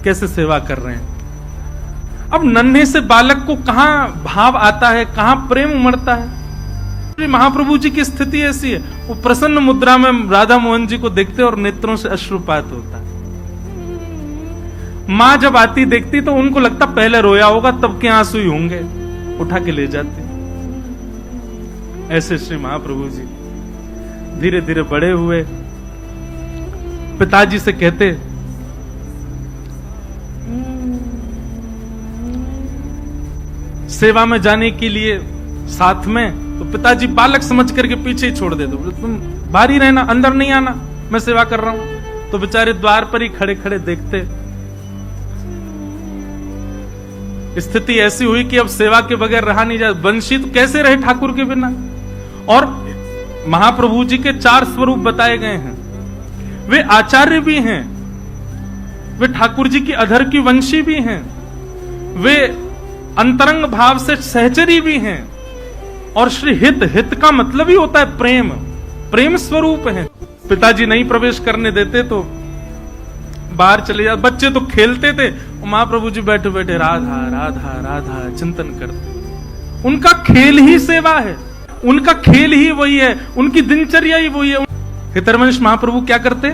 कैसे सेवा कर रहे हैं। अब नन्हे से बालक को कहां भाव आता है, कहां प्रेम उमड़ता है। महाप्रभु जी की स्थिति ऐसी है, वो प्रसन्न मुद्रा में राधा मोहन जी को देखते और नेत्रों से अश्रुपात होता है। मां जब आती देखती तो उनको लगता पहले रोया होगा, तब के आंसू ही होंगे, उठा के ले जाते। ऐसे श्री महाप्रभु जी धीरे धीरे बड़े हुए। पिताजी से कहते, सेवा में जाने के लिए साथ में, तो पिताजी बालक समझ करके पीछे ही छोड़ देते, बोले तुम बाहर ही रहना, अंदर नहीं आना, मैं सेवा कर रहा हूं। तो बेचारे द्वार पर ही खड़े खड़े देखते। स्थिति ऐसी हुई कि अब सेवा के बगैर रहा नहीं जाता। बंशी तो कैसे रहे ठाकुर के बिना। और महाप्रभु जी के 4 स्वरूप बताए गए हैं। वे आचार्य भी हैं, वे ठाकुर जी की अधर की वंशी भी हैं, वे अंतरंग भाव से सहचरी भी हैं। और श्री हित, हित का मतलब ही होता है प्रेम, प्रेम स्वरूप है। पिताजी नहीं प्रवेश करने देते तो बाहर चले जाते, बच्चे तो खेलते थे, महाप्रभु जी बैठे बैठे राधा राधा राधा चिंतन करते। उनका खेल ही सेवा है, उनका खेल ही वही है, उनकी दिनचर्या ही वही है। हितरवंश महाप्रभु क्या करते?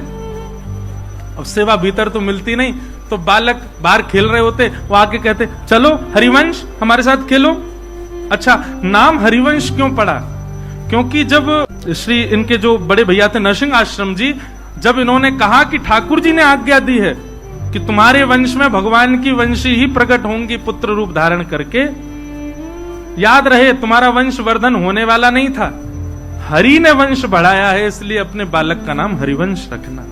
अब सेवा भीतर तो मिलती नहीं, तो बालक बाहर खेल रहे होते, वो आके कहते चलो हरिवंश हमारे साथ खेलो। अच्छा, नाम हरिवंश क्यों पड़ा? क्योंकि जब श्री इनके जो बड़े भैया थे नरसिंह आश्रम जी, जब इन्होंने कहा कि ठाकुर जी ने आज्ञा दी है कि तुम्हारे वंश में भगवान की वंशी ही प्रकट होंगी पुत्र रूप धारण करके, याद रहे तुम्हारा वंश वर्धन होने वाला नहीं था, हरि ने वंश बढ़ाया है, इसलिए अपने बालक का नाम हरिवंश रखना।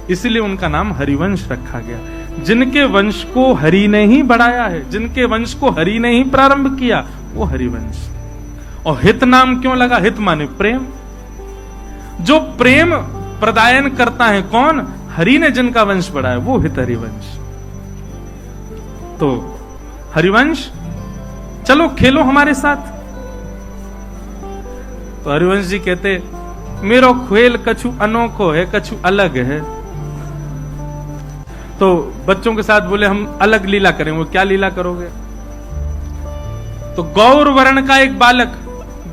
इसलिए उनका नाम हरिवंश रखा गया। जिनके वंश को हरि ने ही बढ़ाया है, जिनके वंश को हरि ने ही प्रारंभ किया, वो हरिवंश। और हित नाम क्यों लगा? हित माने प्रेम। जो प्रेम प्रदायन करता है कौन? हरि ने जिनका वंश बढ़ाया, वो हित हरिवंश। तो हरिवंश चलो खेलो हमारे साथ। तो हरिवंश जी कहते मेरो खेल कछु अनोखो है, कछु अलग है। तो बच्चों के साथ बोले हम अलग लीला करेंगे। वो क्या लीला करोगे? तो गौर वर्ण का एक बालक,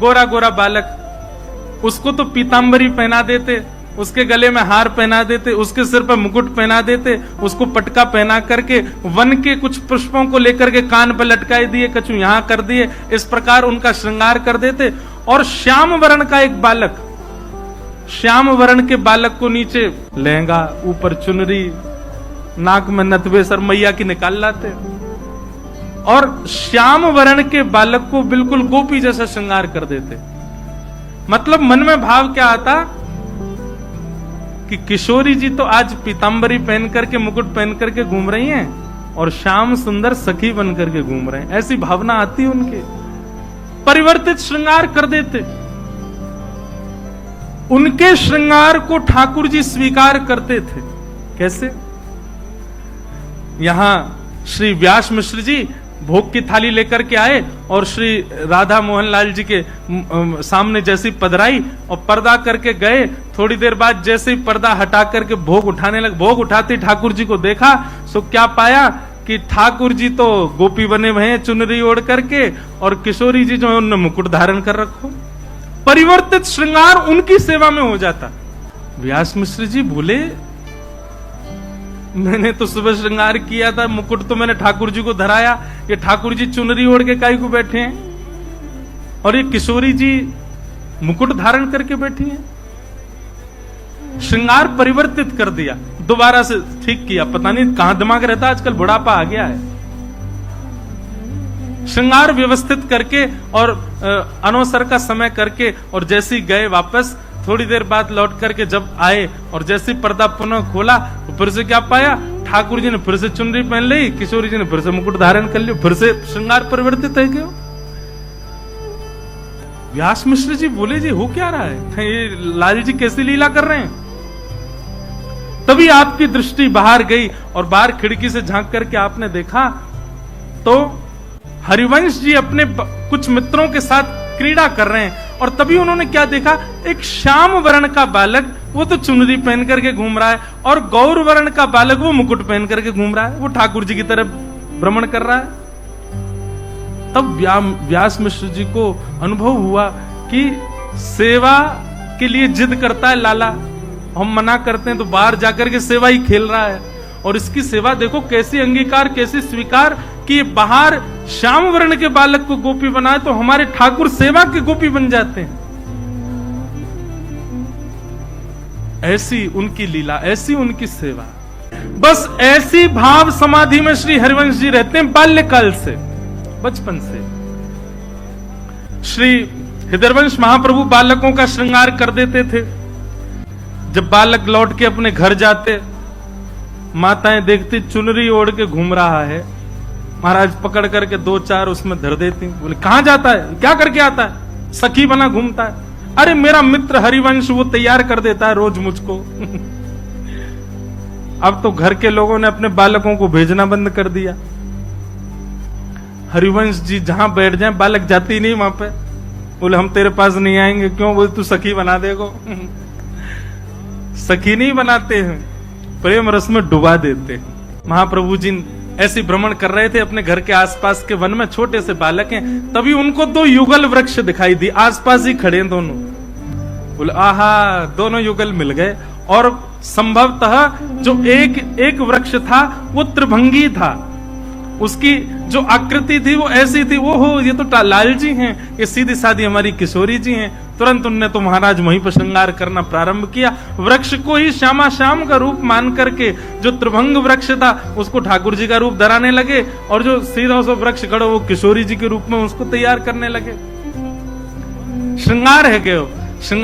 गोरा गोरा बालक, उसको तो पीतांबरी पहना देते, उसके गले में हार पहना देते, उसके सिर पर मुकुट पहना देते, उसको पटका पहना करके वन के कुछ पुष्पों को लेकर के कान पर लटकाए दिए, कछु यहां कर दिए, इस प्रकार उनका श्रृंगार कर देते। और श्याम वर्ण का एक बालक, श्याम वर्ण के बालक को नीचे लहंगा, ऊपर चुनरी, नाक में नथवे, सर मैया की निकाल लाते। और श्याम वर्ण के बालक को बिल्कुल गोपी जैसा श्रृंगार कर देते। मतलब मन में भाव क्या आता कि किशोरी जी तो आज पीतांबरी पहन करके, मुकुट पहन करके घूम रही हैं और श्याम सुंदर सखी बन करके घूम रहे हैं, ऐसी भावना आती उनके। परिवर्तित श्रृंगार कर देते। उनके श्रृंगार को ठाकुर जी स्वीकार करते थे। कैसे? यहां श्री व्यास मिश्र जी भोग की थाली लेकर के आए और श्री राधा मोहन लाल जी के सामने जैसी पधराई और पर्दा करके गए। थोड़ी देर बाद जैसे ही पर्दा हटा करके भोग उठाने लगे, भोग उठाते ठाकुर जी को देखा, सो क्या पाया कि ठाकुर जी तो गोपी बने हुए हैं चुनरी ओढ़ करके, और किशोरी जी जो है उन्होंने मुकुट धारण कर रखो। परिवर्तित श्रृंगार उनकी सेवा में हो जाता। व्यास मिश्र जी बोले मैंने तो सुबह श्रृंगार किया था, मुकुट तो मैंने ठाकुर जी को धराया, ये ठाकुर जी चुनरी ओढ़ के काई को बैठे हैं और ये किशोरी जी मुकुट धारण करके बैठी हैं। श्रृंगार परिवर्तित कर दिया, दोबारा से ठीक किया। पता नहीं कहां दिमाग रहता, आजकल बुढ़ापा आ गया है। श्रृंगार व्यवस्थित करके और अनवसर का समय करके, और जैसे ही गए वापस, थोड़ी देर बाद लौट करके जब आए और जैसे पर्दा पुनः खोला तो फिर से क्या पाया? ठाकुर जी ने फिर से चुनरी पहन ली, किशोरी जी ने फिर से मुकुट धारण कर लिया, फिर से श्रृंगार परिवर्तित है क्यों? व्यास मिश्र जी बोले जी हो क्या रहा है, ये लाल जी कैसी लीला कर रहे हैं? तभी आपकी दृष्टि बाहर गई और बाहर खिड़की से झांक करके आपने देखा तो हरिवंश जी अपने कुछ मित्रों के साथ क्रीड़ा कर रहे हैं। और तभी उन्होंने क्या देखा? एक श्याम वर्ण का बालक, वो तो चुनरी पहन करके घूम रहा है, और गौर वर्ण का बालक वो मुकुट पहन करके घूम रहा है, वो ठाकुर जी की तरफ भ्रमण कर रहा है। तब व्यास मिश्र जी को अनुभव हुआ कि सेवा के लिए जिद करता है लाला, हम मना करते हैं तो बाहर जाकर के सेवा ही खेल रहा है। और इसकी सेवा देखो कैसी अंगीकार, कैसी स्वीकार कि बाहर श्याम वर्ण के बालक को गोपी बनाए तो हमारे ठाकुर सेवा के गोपी बन जाते हैं। ऐसी उनकी लीला, ऐसी उनकी सेवा। बस ऐसी भाव समाधि में श्री हरिवंश जी रहते हैं बाल्यकाल से, बचपन से। श्री हृदयवंश महाप्रभु बालकों का श्रृंगार कर देते थे। जब बालक लौट के अपने घर जाते, माताएं देखती चुनरी ओढ़ के घूम रहा है, महाराज पकड़ करके 2-4 उसमें धर देती। बोले कहां जाता है, क्या करके आता है? सखी बना घूमता है। अरे मेरा मित्र हरिवंश वो तैयार कर देता है रोज मुझको। अब तो घर के लोगों ने अपने बालकों को भेजना बंद कर दिया। हरिवंश जी जहां बैठ जाए बालक जाती ही नहीं वहां पे। बोले हम तेरे पास नहीं आएंगे। क्यों? बोले तू सखी बना देगो। सखी नहीं बनाते हैं, प्रेम रस में डुबा देते हैं। महाप्रभु जी ऐसी भ्रमण कर रहे थे अपने घर के आसपास के वन में, छोटे से बालक हैं, तभी उनको दो युगल वृक्ष दिखाई दी, आसपास ही खड़े हैं दोनों। बोले आहा, दोनों युगल मिल गए। और संभवतः जो एक वृक्ष था वो त्रिभंगी था, उसकी जो आकृति थी वो ऐसी थी। वो हो, ये तो लाल जी हैं, ये सीधी सादी हमारी किशोरी जी हैं। तुरंत उनने तो महाराज वहीं पर श्रृंगार करना प्रारंभ किया। वृक्ष को ही श्यामा श्याम का रूप मान करके जो त्रिभंग वृक्ष था उसको ठाकुर जी का रूप धराने लगे, और जो सीधा सा वृक्ष खड़ा वो किशोरी जी के रूप में उसको तैयार करने लगे। श्रृंगार है क्यों?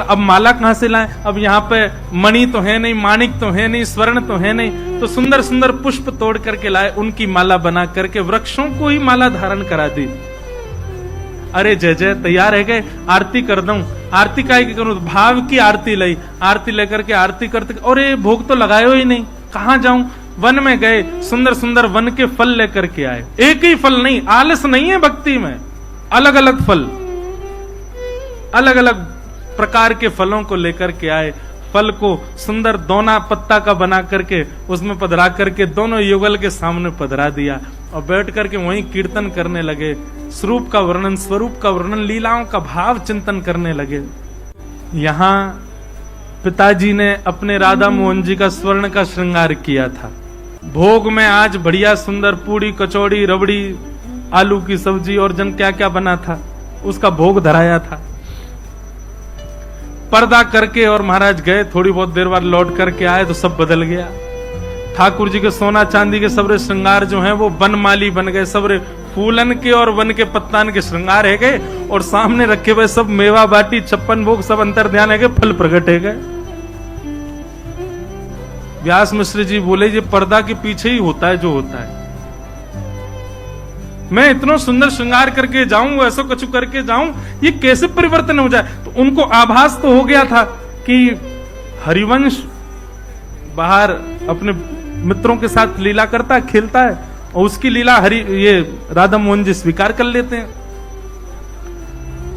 अब माला कहां से लाए? अब यहाँ पे मणि तो है नहीं, माणिक तो है नहीं, स्वर्ण तो है नहीं, तो सुंदर सुंदर पुष्प तोड़ करके लाए, उनकी माला बना करके वृक्षों को ही माला धारण करा दी। अरे जय जय, तैयार है गए, आरती कर दूं। आरती काहे की करूं? भाव की आरती लाई। आरती लेकर के आरती करते, और भोग तो लगाए ही नहीं, कहां जाऊं? वन में गए, सुंदर सुंदर वन के फल लेकर के आए। एक ही फल नहीं, आलस नहीं है भक्ति में, अलग अलग फल, अलग अलग प्रकार के फलों को लेकर के आए। फल को सुंदर दोना पत्ता का बना करके उसमें पधरा करके दोनों युगल के सामने पधरा दिया, और बैठ करके वहीं कीर्तन करने लगे। स्वरूप का वर्णन, स्वरूप का वर्णन, लीलाओं का भाव चिंतन करने लगे। यहां पिताजी ने अपने राधा मोहन जी का स्वर्ण का श्रृंगार किया था। भोग में आज बढ़िया सुंदर पूड़ी, कचौड़ी, रबड़ी, आलू की सब्जी और जन क्या क्या बना था, उसका भोग धराया था। पर्दा करके और महाराज गए, थोड़ी बहुत देर बाद लौट करके आए तो सब बदल गया। ठाकुर जी के सोना चांदी के सबरे श्रृंगार जो हैं वो बनमाली बन गए, सबरे फूलन के और वन के पत्तान के श्रृंगार है गए, और सामने रखे हुए सब मेवा बाटी, 56 भोग, सब अंतर ध्यान है गए, फल प्रकट है गए। व्यास मिश्र जी बोले ये पर्दा के पीछे ही होता है जो होता है। मैं इतना सुंदर श्रृंगार करके जाऊं, ऐसा कछु करके जाऊं, ये कैसे परिवर्तन हो जाए? तो उनको आभास तो हो गया था कि हरिवंश बाहर अपने मित्रों के साथ लीला करता है, खेलता है, और उसकी लीला ये राधा मोहन जी स्वीकार कर लेते हैं।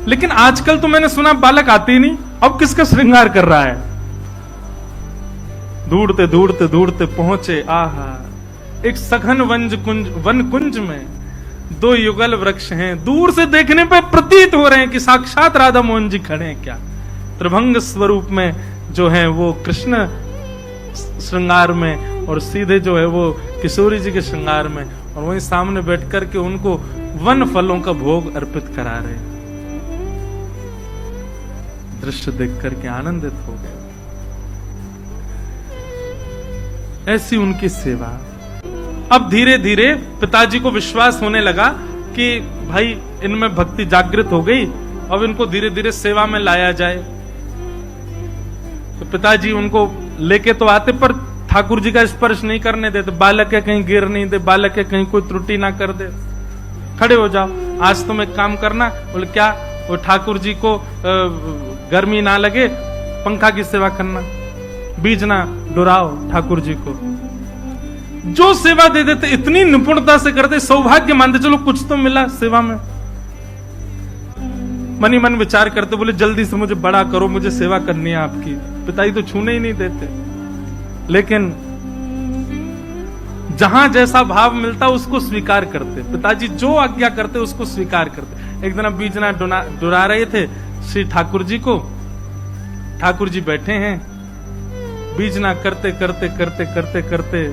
लेकिन आजकल तो मैंने सुना बालक आते ही नहीं, अब किसका श्रृंगार कर रहा है? ढूंढते ढूंढते ढूंढते पहुंचे, आहा, एक सघन वन कुंज में दो युगल वृक्ष हैं। दूर से देखने पर प्रतीत हो रहे हैं कि साक्षात राधा मोहन जी खड़े हैं। क्या त्रिभंग स्वरूप में जो है वो कृष्ण श्रृंगार में, और सीधे जो है वो किशोरी जी के श्रृंगार में, और वहीं सामने बैठ करके उनको वन फलों का भोग अर्पित करा रहे। दृश्य देख करके आनंदित हो गए। ऐसी उनकी सेवा। अब धीरे धीरे पिताजी को विश्वास होने लगा कि भाई इनमें भक्ति जागृत हो गई, अब इनको धीरे धीरे सेवा में लाया जाए। तो पिताजी उनको लेके तो आते, पर ठाकुर जी का स्पर्श नहीं करने देते। बालक है कहीं गिर नहीं दे, बालक है कहीं कोई त्रुटि ना कर दे, खड़े हो जाओ, आज तुम एक काम करना। बोले क्या? वो ठाकुर जी को गर्मी ना लगे, पंखा की सेवा करना, बीज ना डुराओ ठाकुर जी को। जो सेवा दे देते इतनी निपुणता से करते, सौभाग्य मानते, चलो कुछ तो मिला सेवा में। मनी मन विचार करते, बोले जल्दी से मुझे बड़ा करो, मुझे सेवा करनी है आपकी। पिताजी तो छूने ही नहीं देते, लेकिन जहां जैसा भाव मिलता उसको स्वीकार करते। पिताजी जो आज्ञा करते उसको स्वीकार करते। एक दिन बीजना डुरा रहे थे श्री ठाकुर जी को। ठाकुर जी बैठे हैं, बीजना करते करते करते करते करते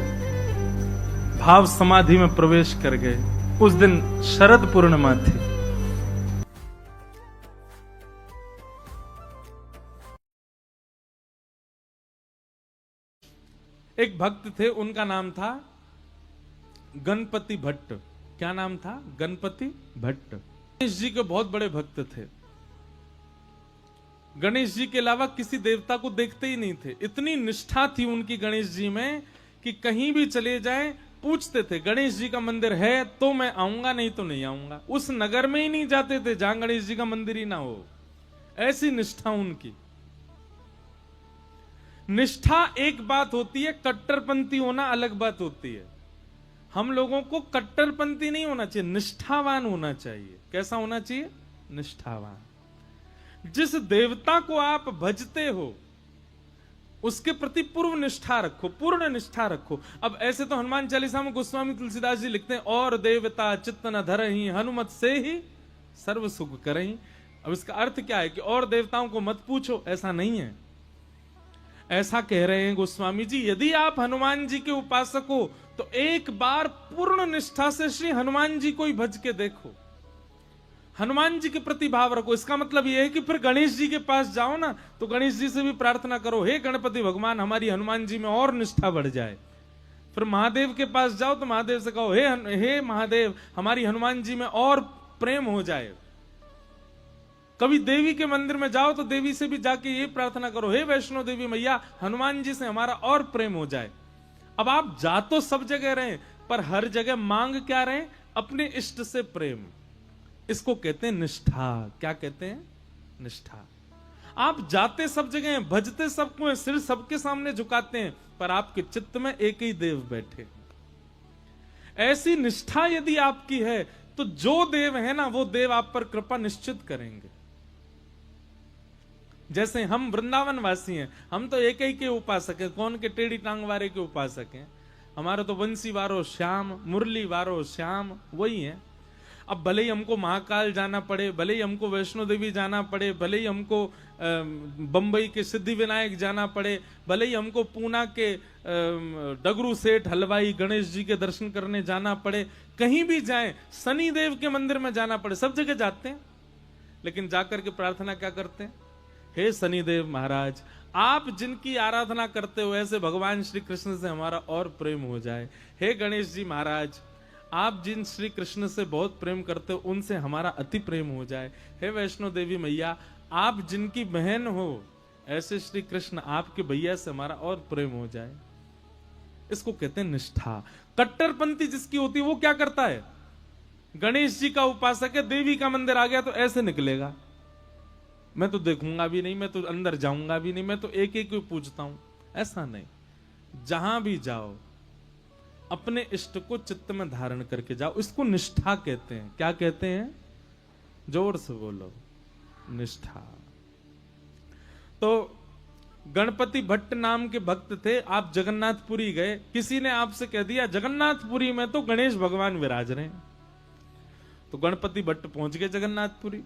भाव समाधि में प्रवेश कर गए। उस दिन शरद पूर्णिमा थी। एक भक्त थे, उनका नाम था गणपति भट्ट। क्या नाम था? गणपति भट्ट। गणेश जी के बहुत बड़े भक्त थे। गणेश जी के अलावा किसी देवता को देखते ही नहीं थे। इतनी निष्ठा थी उनकी गणेश जी में कि कहीं भी चले जाएं पूछते थे गणेश जी का मंदिर है तो मैं आऊंगा, नहीं तो नहीं आऊंगा। उस नगर में ही नहीं जाते थे जहां गणेश जी का मंदिर ही ना हो। ऐसी निष्ठा उनकी। निष्ठा एक बात होती है, कट्टरपंथी होना अलग बात होती है। हम लोगों को कट्टरपंथी नहीं होना चाहिए, निष्ठावान होना चाहिए। कैसा होना चाहिए? निष्ठावान। जिस देवता को आप भजते हो उसके प्रति पूर्व निष्ठा रखो, पूर्ण निष्ठा रखो। अब ऐसे तो हनुमान चालीसा में गोस्वामी तुलसीदास जी लिखते हैं, और देवता चित्त न धरहि, हनुमत से ही सर्व सुख करहि। अब इसका अर्थ क्या है कि और देवताओं को मत पूछो, ऐसा नहीं है। ऐसा कह रहे हैं गोस्वामी जी, यदि आप हनुमान जी के उपासक हो तो एक बार पूर्ण निष्ठा से श्री हनुमान जी को ही भज के देखो, हनुमान जी के प्रति भाव रखो। इसका मतलब यह है कि फिर गणेश जी के पास जाओ ना, तो गणेश जी से भी प्रार्थना करो, हे गणपति भगवान हमारी हनुमान जी में और निष्ठा बढ़ जाए। फिर महादेव के पास जाओ तो महादेव से कहो, हे महादेव हमारी हनुमान जी में और प्रेम हो जाए। कभी देवी के मंदिर में जाओ तो देवी से भी जाके ये प्रार्थना करो, हे वैष्णो देवी मैया हनुमान जी से हमारा और प्रेम हो जाए। अब आप जा तो सब जगह रहे, पर हर जगह मांग क्या रहे? अपने इष्ट से प्रेम। इसको कहते हैं निष्ठा। क्या कहते हैं? निष्ठा। आप जाते सब जगह हैं, भजते सबको हैं, सिर सबके सामने झुकाते हैं, पर आपके चित्त में एक ही देव बैठे। ऐसी निष्ठा यदि आपकी है तो जो देव है ना, वो देव आप पर कृपा निश्चित करेंगे। जैसे हम वृंदावन वासी हैं, हम तो एक ही के उपासक हैं। कौन के? टेढ़ी टांग वाले के उपासक हैं। हमारे तो बंसी वारो श्याम, मुरली वारो श्याम, वही है। अब भले ही हमको महाकाल जाना पड़े, भले ही हमको वैष्णो देवी जाना पड़े, भले ही हमको बंबई के सिद्धि विनायक जाना पड़े, भले ही हमको पूना के डगरू सेठ हलवाई गणेश जी के दर्शन करने जाना पड़े, कहीं भी जाएं, शनि देव के मंदिर में जाना पड़े, सब जगह जाते हैं। लेकिन जाकर के प्रार्थना क्या करते हैं? हे शनिदेव महाराज, आप जिनकी आराधना करते हो ऐसे भगवान श्री कृष्ण से हमारा और प्रेम हो जाए। हे गणेश जी महाराज, आप जिन श्री कृष्ण से बहुत प्रेम करते हो उनसे हमारा अति प्रेम हो जाए। हे वैष्णो देवी मैया, आप जिनकी बहन हो ऐसे श्री कृष्ण आपके भैया से हमारा और प्रेम हो जाए। इसको कहते हैं निष्ठा। कट्टरपंथी जिसकी होती है वो क्या करता है? गणेश जी का उपासक है, देवी का मंदिर आ गया तो ऐसे निकलेगा, मैं तो देखूंगा भी नहीं, मैं तो अंदर जाऊंगा भी नहीं, मैं तो एक एक को पूछता हूं। ऐसा नहीं, जहां भी जाओ अपने इष्ट को चित्त में धारण करके जाओ। इसको निष्ठा कहते हैं। क्या कहते हैं? जोर से बोलो, निष्ठा। तो गणपति भट्ट नाम के भक्त थे, आप जगन्नाथपुरी गए, किसी ने आपसे कह दिया जगन्नाथपुरी में तो गणेश भगवान विराज रहे हैं। तो गणपति भट्ट पहुंच गए जगन्नाथपुरी।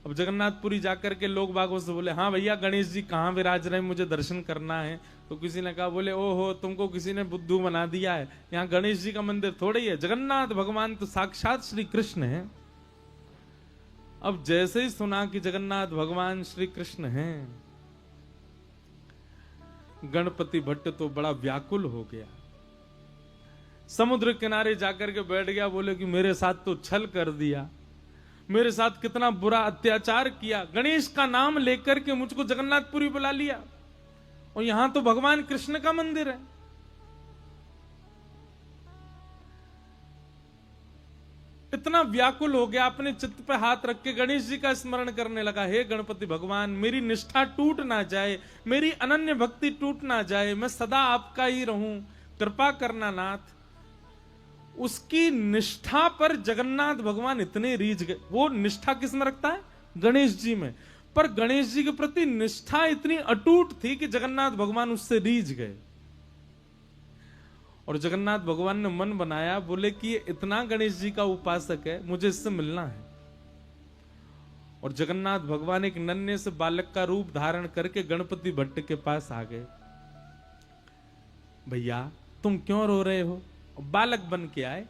अब जगन्नाथपुरी जाकर के लोग बागों से बोले, हाँ भैया गणेश जी कहाँ विराज रहे हैं, मुझे दर्शन करना है। तो किसी ने कहा, बोले ओहो तुमको किसी ने बुद्धू बना दिया है, यहाँ गणेश जी का मंदिर थोड़ा ही है, जगन्नाथ भगवान तो साक्षात श्री कृष्ण है। अब जैसे ही सुना कि जगन्नाथ भगवान श्री कृष्ण हैं, गणपति भट्ट तो बड़ा व्याकुल हो गया, समुद्र किनारे जाकर के बैठ गया। बोले कि मेरे साथ तो छल कर दिया, मेरे साथ कितना बुरा अत्याचार किया, गणेश का नाम लेकर के मुझको जगन्नाथपुरी बुला लिया, और यहां तो भगवान कृष्ण का मंदिर है। इतना व्याकुल हो गया, अपने चित्त पे हाथ रख के गणेश जी का स्मरण करने लगा, हे गणपति भगवान मेरी निष्ठा टूट ना जाए, मेरी अनन्य भक्ति टूट ना जाए, मैं सदा आपका ही रहूं, कृपा करना नाथ। उसकी निष्ठा पर जगन्नाथ भगवान इतने रीझ गए। वो निष्ठा किस में रखता है? गणेश जी में। पर गणेश जी के प्रति निष्ठा इतनी अटूट थी कि जगन्नाथ भगवान उससे रीझ गए, और जगन्नाथ भगवान ने मन बनाया, बोले कि ये इतना गणेश जी का उपासक है, मुझे इससे मिलना है। और जगन्नाथ भगवान एक नन्हे से बालक का रूप धारण करके गणपति भट्ट के पास आ गए। भैया तुम क्यों रो रहे हो? बालक बन के आए।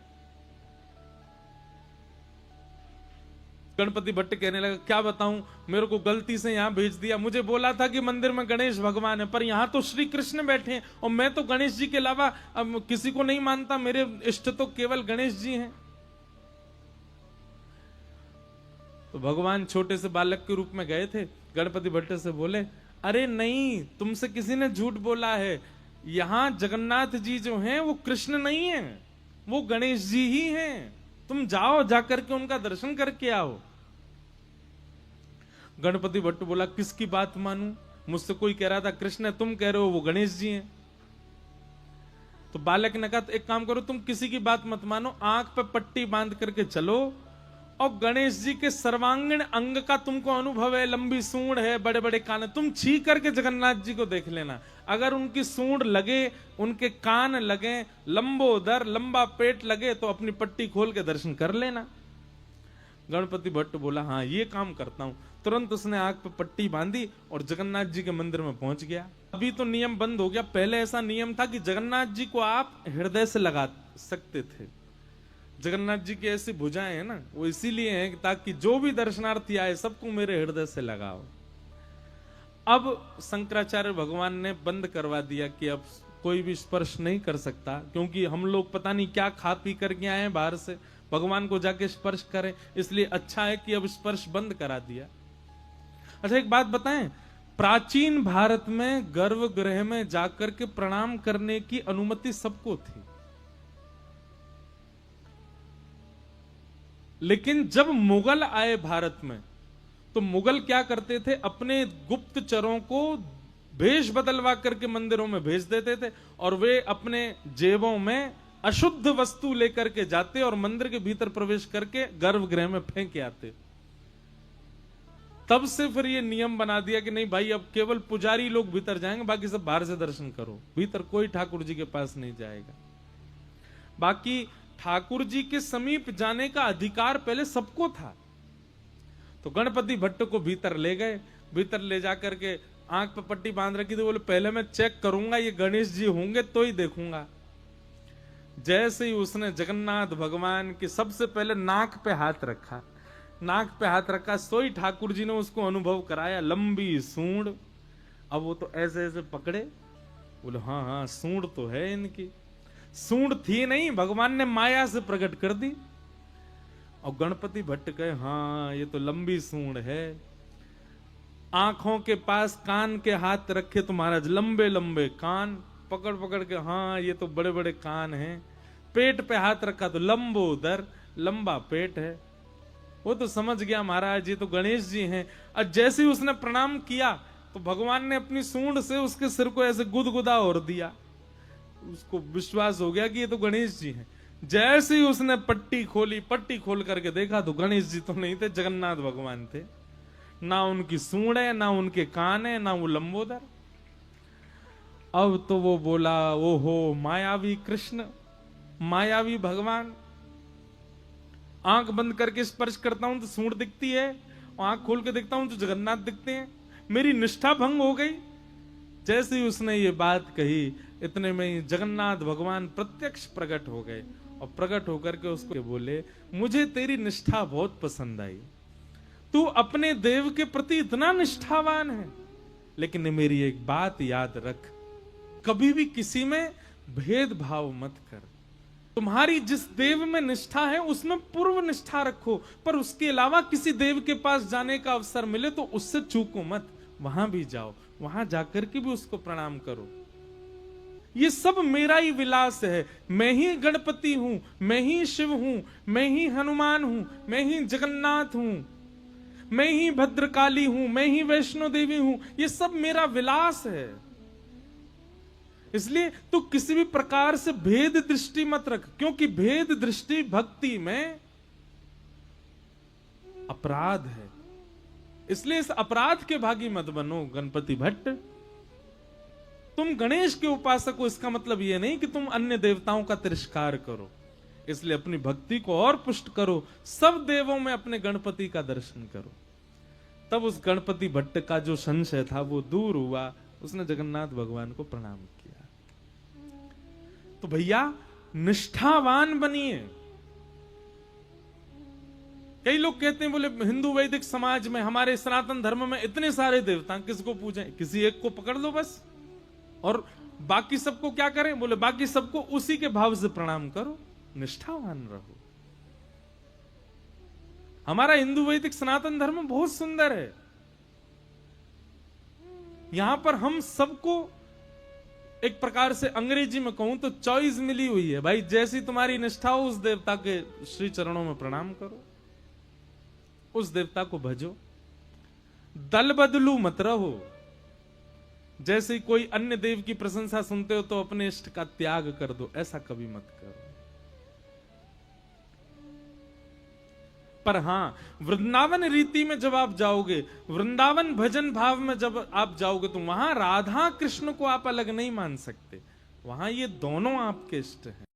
गणपति भट्ट कहने लगा, क्या बताऊं, मेरे को गलती से यहां भेज दिया, मुझे बोला था कि मंदिर में गणेश भगवान है, पर यहां तो श्री कृष्ण बैठे हैं, और मैं तो गणेश जी के अलावा अब किसी को नहीं मानता, मेरे इष्ट तो केवल गणेश जी हैं। तो भगवान छोटे से बालक के रूप में गए थे, गणपति भट्ट से बोले, अरे नहीं, तुमसे किसी ने झूठ बोला है, यहां जगन्नाथ जी जो हैं वो कृष्ण नहीं है, वो गणेश जी ही हैं, तुम जाओ, जाकर के उनका दर्शन करके आओ। गणपति भट्ट बोला, किसकी बात मानूं? मुझसे कोई कह रहा था कृष्ण तुम कह रहे हो वो गणेश जी हैं। तो बालक ने कहा तो एक काम करो, तुम किसी की बात मत मानो, आंख पे पट्टी बांध करके चलो और गणेश जी के सर्वांगीण अंग का तुमको अनुभव है, लंबी सूंड है, बड़े बड़े कान है, तुम छी करके जगन्नाथ जी को देख लेना। अगर उनकी सूंड लगे, उनके कान लगे, लंबोदर लंबा पेट लगे तो अपनी पट्टी खोल के दर्शन कर लेना। गणपति भट्ट बोला हाँ ये काम करता हूं। तुरंत उसने आंख पे पट्टी बांधी और जगन्नाथ जी के मंदिर में पहुंच गया। अभी तो नियम बंद हो गया, पहले ऐसा नियम था कि जगन्नाथ जी को आप हृदय से लगा सकते थे। जगन्नाथ जी की ऐसी भुजाएं हैं ना, वो इसीलिए हैं ताकि जो भी दर्शनार्थी आए सबको मेरे हृदय से लगाओ। अब शंकराचार्य भगवान ने बंद करवा दिया कि अब कोई भी स्पर्श नहीं कर सकता, क्योंकि हम लोग पता नहीं क्या खा पी करके आए हैं बाहर से, भगवान को जाके स्पर्श करें, इसलिए अच्छा है कि अब स्पर्श बंद करा दिया। अच्छा एक बात बताएं, प्राचीन भारत में गर्भगृह में जाकर के प्रणाम करने की अनुमति सबको थी, लेकिन जब मुगल आए भारत में तो मुगल क्या करते थे, अपने गुप्तचरों को भेष बदलवा करके मंदिरों में भेज देते थे और वे अपने जेबों में अशुद्ध वस्तु लेकर के जाते और मंदिर के भीतर प्रवेश करके गर्भगृह में फेंक आते। तब से फिर ये नियम बना दिया कि नहीं भाई अब केवल पुजारी लोग भीतर जाएंगे, बाकी सब बाहर से दर्शन करो, भीतर कोई ठाकुर जी के पास नहीं जाएगा। बाकी ठाकुर जी के समीप जाने का अधिकार पहले सबको था। तो गणपति भट्ट को भीतर ले गए, भीतर ले जाकर के आंख पे पट्टी बांध रखी थी, बोले पहले मैं चेक करूंगा ये गणेश जी होंगे तो ही देखूंगा। जैसे ही उसने जगन्नाथ भगवान के सबसे पहले नाक पे हाथ रखा, नाक पे हाथ रखा, सोई ठाकुर जी ने उसको अनुभव कराया, लंबी सूंड। अब वो तो ऐसे ऐसे पकड़े, बोले हाँ हाँ सूंड तो है इनकी। सूंड थी नहीं, भगवान ने माया से प्रकट कर दी। और गणपति भट्ट कहे हाँ ये तो लंबी सूंड है। आंखों के पास कान के हाथ रखे तो महाराज लंबे लंबे कान, पकड़ पकड़ के हाँ ये तो बड़े बड़े कान हैं। पेट पे हाथ रखा तो लंबोदर, लंबा पेट है। वो तो समझ गया महाराज ये तो गणेश जी हैं। और जैसे ही उसने प्रणाम किया तो भगवान ने अपनी सूंड से उसके सिर को ऐसे गुदगुदा और दिया, उसको विश्वास हो गया कि ये तो गणेश जी हैं। जैसे ही उसने पट्टी खोली, पट्टी खोल करके देखा तो गणेश जी तो नहीं थे, जगन्नाथ भगवान थे। ना उनकी सूंड है, ना उनके कान है, ना वो लंबोदर। अब तो वो बोला ओहो मायावी कृष्ण, मायावी भगवान। आंख बंद करके स्पर्श करता हूं तो सूंड दिखती है, आंख खोल के देखता हूं तो जगन्नाथ दिखते हैं, मेरी निष्ठा भंग हो गई। जैसे ही उसने ये बात कही इतने में ही जगन्नाथ भगवान प्रत्यक्ष प्रकट हो गए और प्रकट होकर के उसको बोले मुझे तेरी निष्ठा बहुत पसंद आई, तू अपने देव के प्रति इतना निष्ठावान है, लेकिन मेरी एक बात याद रख, कभी भी किसी में भेदभाव मत कर। तुम्हारी जिस देव में निष्ठा है उसमें पूर्व निष्ठा रखो, पर उसके अलावा किसी देव के पास जाने का अवसर मिले तो उससे चूको मत, वहां भी जाओ, वहां जाकर के भी उसको प्रणाम करो। ये सब मेरा ही विलास है, मैं ही गणपति हूं, मैं ही शिव हूं, मैं ही हनुमान हूं, मैं ही जगन्नाथ हूं, मैं ही भद्रकाली हूं, मैं ही वैष्णो देवी हूं, ये सब मेरा विलास है। इसलिए तू किसी भी प्रकार से भेद दृष्टि मत रख, क्योंकि भेद दृष्टि भक्ति में अपराध है। इसलिए इस अपराध के भागी मत बनो गणपति भट्ट। तुम गणेश के उपासक हो, इसका मतलब यह नहीं कि तुम अन्य देवताओं का तिरस्कार करो। इसलिए अपनी भक्ति को और पुष्ट करो, सब देवों में अपने गणपति का दर्शन करो। तब उस गणपति भट्ट का जो संशय था वो दूर हुआ, उसने जगन्नाथ भगवान को प्रणाम किया। तो भैया निष्ठावान बनिए। कई लोग कहते हैं बोले हिंदू वैदिक समाज में, हमारे सनातन धर्म में इतने सारे देवता, किसको पूजें, किसी एक को पकड़ लो बस, और बाकी सबको क्या करें, बोले बाकी सबको उसी के भाव से प्रणाम करो, निष्ठावान रहो। हमारा हिंदू वैदिक सनातन धर्म बहुत सुंदर है। यहां पर हम सबको एक प्रकार से अंग्रेजी में कहूं तो चॉइस मिली हुई है भाई, जैसी तुम्हारी निष्ठा हो उस देवता के श्री चरणों में प्रणाम करो, उस देवता को भजो, दल बदलू मत रहो। जैसे ही कोई अन्य देव की प्रशंसा सुनते हो तो अपने इष्ट का त्याग कर दो, ऐसा कभी मत करो। पर हां, वृंदावन रीति में जब आप जाओगे, वृंदावन भजन भाव में जब आप जाओगे, तो वहां राधा कृष्ण को आप अलग नहीं मान सकते, वहां ये दोनों आपके इष्ट हैं।